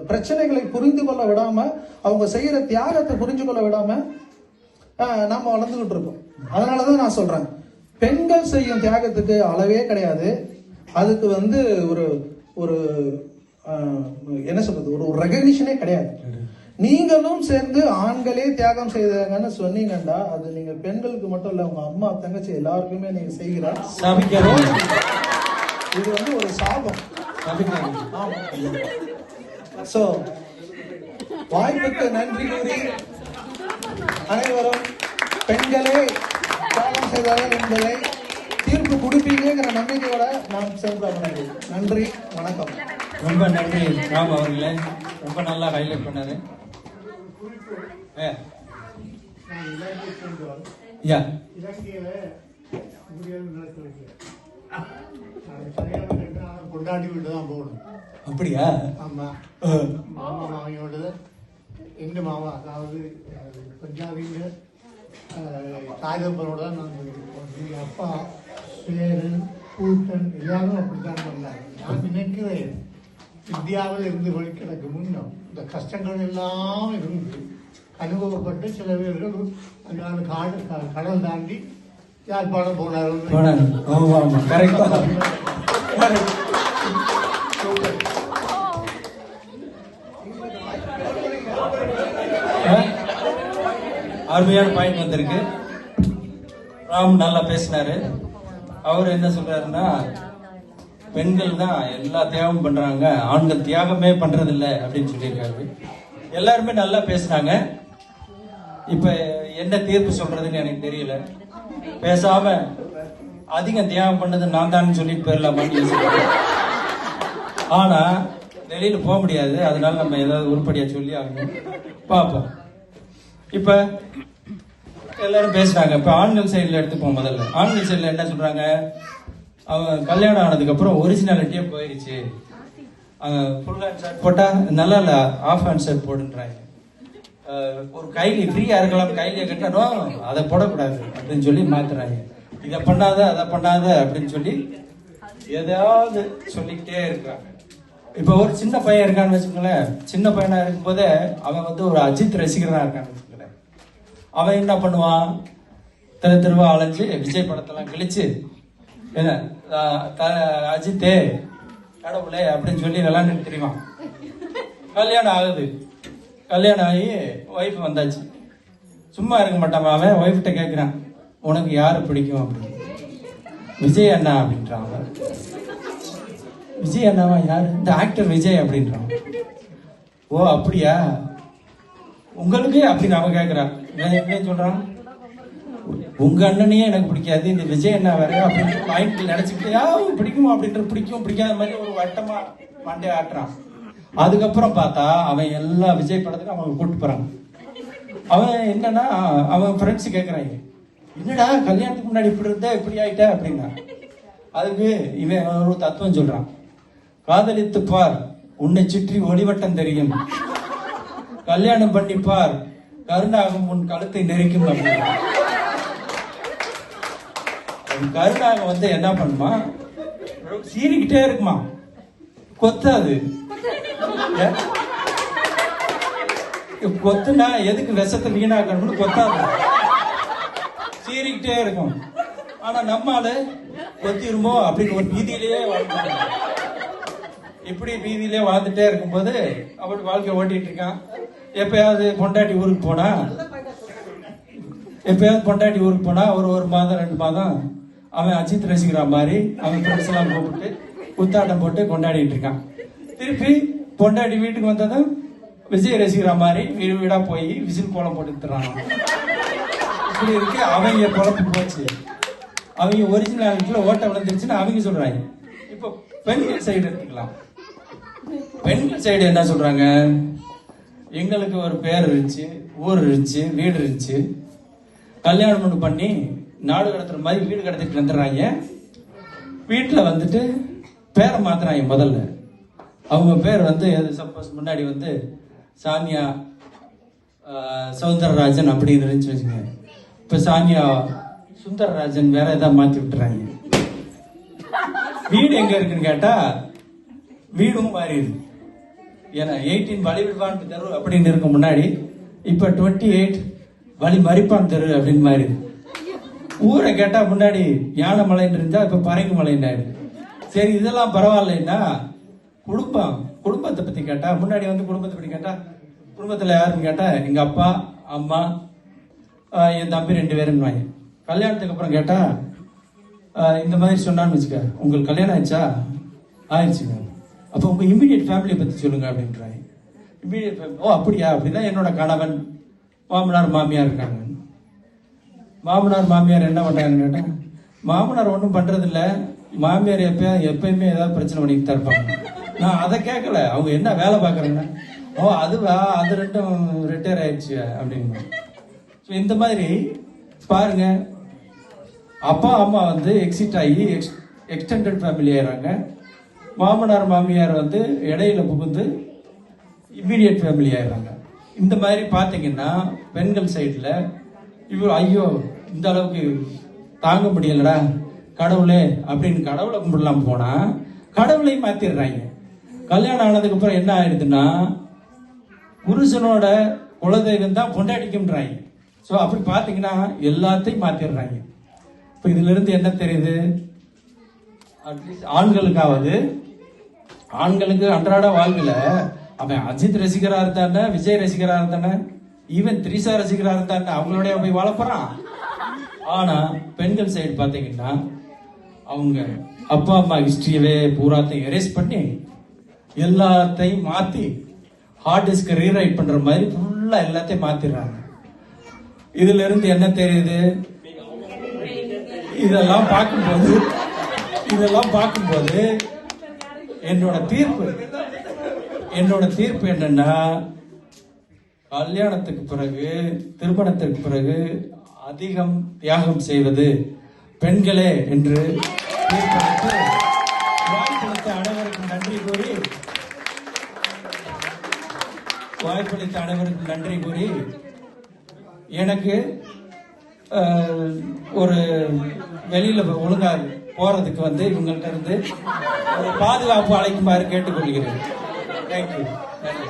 பிரச்சனைகளை புரிந்து கொள்ள விடாம, அவங்க செய்யற தியாகத்தை புரிஞ்சு கொள்ள விடாம நாம வளர்ந்துகிட்டு இருக்கோம். அதனாலதான் நான் சொல்றேன், பெண்கள் செய்யும் தியாகத்துக்கு அளவே கிடையாது. அதுக்கு வந்து ஒரு என்ன சொல்றது, ஒரு ரெகக்னிஷனே கிடையாது. நீங்களும் சேர்ந்து ஆண்களே தியாகம் செய்தாங்கன்னு சொன்னீங்கன்னா அது நீங்க பெண்களுக்கு மட்டும் இல்ல, உங்க அம்மா தங்கச்சி எல்லாருக்குமே நீங்க செய்கிற இது வந்து ஒரு சாபம். சோ வாய்ப்புக்கு நன்றி கூறி அனைவரும் பெண்களே தியாகம் செய்தார்கள் என்பதை தீர்ப்பு கொடுப்பீங்கிற நம்பிக்கையோட நான் செல்றேன். நன்றி, வணக்கம். ரொம்ப நன்றி ராம் அவர்களே, ரொம்ப நல்லா ஹைலைட் பண்ணாரு. கொண்டாடி விட்டு தான் போகணும். அப்படியா? ஆமா, மாமா மாமியோட எங்க மாமா, அதாவது பஞ்சாபிங்க தாய்தப்பனோட தான் நான் அப்பா சேரன் கூட்டன் எல்லாரும் அப்படித்தான் பண்ணாங்க. நான் நினைக்கிறேன் இந்தியாவில் இருந்து வெளிக்கிடக்கு முன்னும் இந்த கஷ்டங்கள் எல்லாம் இருந்து அனுபவப்பட்டு சில பேர்கள் கடல் தாண்டி யாழ்ப்பாணம் போனார்கள். அருமையான பாயிண்ட் வந்திருக்கு. ராம் நல்லா பேசினாரு. அவர் என்ன சொல்றாருன்னா, பெண்கள் தான் எல்லா தியாகம் பண்றாங்க, ஆண்கள் தியாகமே பண்றது இல்லை அப்படின்னு சொல்லியிருக்காரு. எல்லாருமே நல்லா பேசினாங்க. இப்ப என்ன தீர்ப்பு சொல்றதுன்னு எனக்கு தெரியல. பேசாம அதிகம் தியாகம் பண்ணது நான் தான் சொல்லிட்டு போயிடலாமான்னு யோசிக்கிறேன். ஆனா வெளியில போக முடியாது, அதனால நம்ம ஏதாவது உருப்படியா சொல்லி ஆகணும். பார்ப்போம். இப்ப எல்லாரும் பேசுறாங்க. இப்ப ஆண்கள் சைட்ல எடுத்துப்போம். முதல்ல ஆண்கள் சைட்ல என்ன சொல்றாங்க, அவங்க கல்யாணம் ஆனதுக்கு அப்புறம் ஒரிஜினாலிட்டியே போயிடுச்சு, ஃபுல் ஹேண்ட் ஷர்ட் போட்டா நல்லா இல்ல, ஆஃப் ஹேண்ட் ஷர்ட் போடுன்றாங்க. ஒரு கைலி ஃப்ரீயா இருக்கலாம், கைலியை கட்டணும், அதை போடக்கூடாது அப்படின்னு சொல்லி மாத்துறாங்க. இதை பண்ணாத அதை பண்ணாத அப்படின்னு சொல்லி ஏதாவது சொல்லிக்கிட்டே இருக்கிறாங்க. இப்ப ஒரு சின்ன பையன் இருக்கான்னு வச்சுக்கோங்களேன். சின்ன பையனா இருக்கும் போதே அவன் வந்து ஒரு அஜித் ரசிகரா இருக்கான்னு வச்சுக்கோங்களேன். அவன் என்ன பண்ணுவான், தெருவா அலைஞ்சு விஜய் படத்தெல்லாம் கிழிச்சு என்ன அஜித்தே கடவுளே அப்படின்னு சொல்லி விளாண்டு தெரியுமா. கல்யாணம் ஆகுது, கல்யாணம் ஆகி ஒய்ஃப் வந்தாச்சு. சும்மா இருக்க மாட்டான் அவன். ஒய்ஃப்கிட்ட கேட்கிறான், உனக்கு யாரு பிடிக்கும் அப்படின்னு. விஜய் அண்ணா அப்படின்றான். விஜய் அண்ணாவா? யாரு? இந்த ஆக்டர் விஜய் அப்படின்றான். ஓ அப்படியா, உங்களுக்கு அப்படின்னு அவன் கேட்கிறான். என்ன சொல்றான், உங்க அண்ணனையே எனக்கு பிடிக்காது, இந்த விஜய் அண்ணா வேற அப்படின்னு மைண்ட்ல நினைச்சுக்கிட்டு பிடிக்குமா அப்படின்ற பிடிக்கும் பிடிக்காத மாதிரி ஒரு வட்டமா மண்டே ஆட்டுறான். அதுக்கப்புறம் பார்த்தா அவன் எல்லா விஜய் படத்துக்கும் அவங்க கூப்பிட்டு போறாங்க. அவன் என்னன்னா அவன் ஃப்ரெண்ட்ஸ் கேட்கறாங்க, என்னடா கல்யாணத்துக்கு முன்னாடி இப்படி இருந்த இப்படி ஆயிட்ட அப்படின்னா. அதுக்கு இவன் ஒரு தத்துவம் சொல்றான், காதலித்து பார் உன்னை சுற்றி ஒளிவட்டம் தெரியும், கல்யாணம் பண்ணி பார் கருணாகும் உன் கழுத்தை நெரிக்கும் அப்படின்னா. கருணாகம் வந்து என்ன பண்ணுமா, சீறிக்கிட்டே இருக்குமா, கொத்தாது. கொத்துனா எதுக்கு விஷத்தை வீணாக்கணும்னு கொத்தாது, சீறிக்கிட்டே இருக்கும். ஆனா நம்மால கொத்திருமோ அப்படின்னு ஒரு பீதியிலேயே வாழ்ந்தாங்க. இப்படி பீதியிலே வாழ்ந்துட்டே இருக்கும்போது அப்படி வாழ்க்கை ஓட்டிட்டு இருக்கான். எப்பயாவது பொண்டாட்டி ஊருக்கு போனா ஒரு மாதம் 2 மாதம் அவன் அஜித் ரசிக்கிற மாதிரி அவன் ஃப்ரெண்ட்ஸ் எல்லாம் கூப்பிட்டு குத்தாட்டம் போட்டு கொண்டாடிட்டு இருக்கான். திருப்பி பொண்டாட்டி வீட்டுக்கு வந்ததும் விஜய் ரசிக்கிற மாதிரி வீடு வீடா போய் விசில் கோலம் போட்டுறான். இப்படி இருக்கு அவங்க குழப்பு போச்சு. அவங்க ஒரிஜினாலிட்டியில ஓட்ட விழுந்துருச்சுன்னு அவங்க சொல்றாங்க. இப்போ பெண்கள் சைடு எடுத்துக்கலாம். பெண்கள் சைடு என்ன சொல்றாங்க, எங்களுக்கு ஒரு பேர் இருந்துச்சு, ஊர் இருந்துச்சு, வீடு இருந்துச்சு, கல்யாணம் பண்ணி நாடு கடத்துற மாதிரி வீடு கடத்திட்டு வந்துடுறாங்க. வீட்டுல வந்துட்டு பேரை மாத்துறாங்க. முதல்ல அவங்க பேர் வந்து சப்போஸ் முன்னாடி வந்து சாமியா சௌந்தரராஜன் அப்படின்னு இருந்துச்சு வச்சுங்க. இப்ப சாமியா சுந்தரராஜன் வேற ஏதாவது மாத்தி விட்டுறாங்க. வீடு எங்க இருக்குன்னு கேட்டா வீடும் மாறிடுது. ஏன்னா 18 வழிவிடுவான் தெரு அப்படின்னு இருக்க முன்னாடி இப்ப 28 வழி மறிப்பான் தெரு அப்படின்னு மாறிடுது. ஊரை கேட்டா முன்னாடி யானை மலைன்னு இருந்தா இப்ப பறைங்கு மலைன்னு ஆயிடுது. சரி இதெல்லாம் பரவாயில்லைன்னா குடும்பத்தை பத்தி கேட்டா முன்னாடி வந்து குடும்பத்தை பத்தி கேட்டா குடும்பத்துல யாருன்னு கேட்டா எங்க அப்பா அம்மா என் தம்பி 2 பேரும். கல்யாணத்துக்கு அப்புறம் கேட்டா இந்த மாதிரி சொன்னான்னு வச்சுக்க, உங்களுக்கு கல்யாணம் ஆயிடுச்சா? ஆயிடுச்சுங்க. அப்ப உங்க இம்மிடியட் ஃபேமிலியை பத்தி சொல்லுங்க அப்படின்றாங்க. இம்மிடியட் ஃபேமிலி, ஓ அப்படியா, அப்படின்னா என்னோட கணவன் மாமனார் மாமியார் இருக்காங்க. மாமனார் மாமியார் என்ன பண்றாங்கன்னு கேட்டா, மாமனார் ஒன்றும் பண்றது இல்ல, மாமியார் எப்பயுமே ஏதாவது பிரச்சனை பண்ணிட்டு தான் இருப்பாங்க. நான் அதை கேட்கல, அவங்க என்ன வேலை பார்க்கறாங்க, ஓ அதுவா, அது 2ம் ரிட்டையர் ஆயிடுச்சு அப்படின்னு. இந்த மாதிரி பாருங்க, அப்பா அம்மா வந்து எக்ஸிட் ஆகி எக்ஸ்டெண்டட் ஃபேமிலி ஆயிடுறாங்க. மாமனார் மாமியார் வந்து இடையில புகுந்து இம்மீடியட் ஃபேமிலி ஆயிடுறாங்க. இந்த மாதிரி பாத்தீங்கன்னா பெண்கள் சைட்ல இவ்வளோ ஐயோ இந்த அளவுக்கு தாங்க முடியலடா கடவுளே அப்படின்னு கடவுளை கும்பிடலாம் போனா கடவுளையும் மாத்திடுறாங்க. கல்யாணம் ஆனதுக்கு அப்புறம் என்ன ஆயிடுதுன்னா புருஷனோட குலதெய்வம் தான் பொண்டாட்டிக்கும்ன்றாங்க. ஸோ அப்படி பாத்தீங்கன்னா எல்லாத்தையும் மாத்திடுறாங்க. இப்போ இதுல இருந்து என்ன தெரியுது, அட்லீஸ்ட் ஆண்களுக்கு அன்றாட வாழ்வில் அவன் அஜித் ரசிகரா இருந்தானே, விஜய் ரசிகரா இருந்தானே, ஈவன் த்ரிஷா ரசிகரா இருந்தானே, அவங்களோட போய் வாழப்போறான். ஆனா பெண்கள் சைடு பாத்தீங்கன்னா அவங்க அப்பா அம்மா ஹிஸ்டரியவே பூராத்தையும் எரேஸ் பண்ணி எல்லாத்தையும் மாத்தி ஹார்ட் டிஸ்க் ரீரைட் பண்ற மாதிரி ஃபுல்லா எல்லாத்தையும் மாத்திடுறாங்க. இதுல இருந்து என்ன தெரியுது, இதெல்லாம் பார்க்கும்போது என்னோட தீர்ப்பு என்னன்னா, கல்யாணத்துக்கு பிறகு திருமணத்திற்கு பிறகு அதிகம் தியாகம் செய்வது பெண்களே என்று தீர்ப்பளித்து வாய்ப்பளித்த அனைவருக்கும் நன்றி கூறி வாய்ப்பளித்த அனைவருக்கும் நன்றி கூறி எனக்கு ஒரு வெளியில ஒழுங்கா போறதுக்கு வந்து இவங்கள்ட்ட இருந்து ஒரு பாதுகாப்பு அழைக்குமாறு கேட்டுக்கொள்கிறேன். தேங்க்யூ. நன்றி.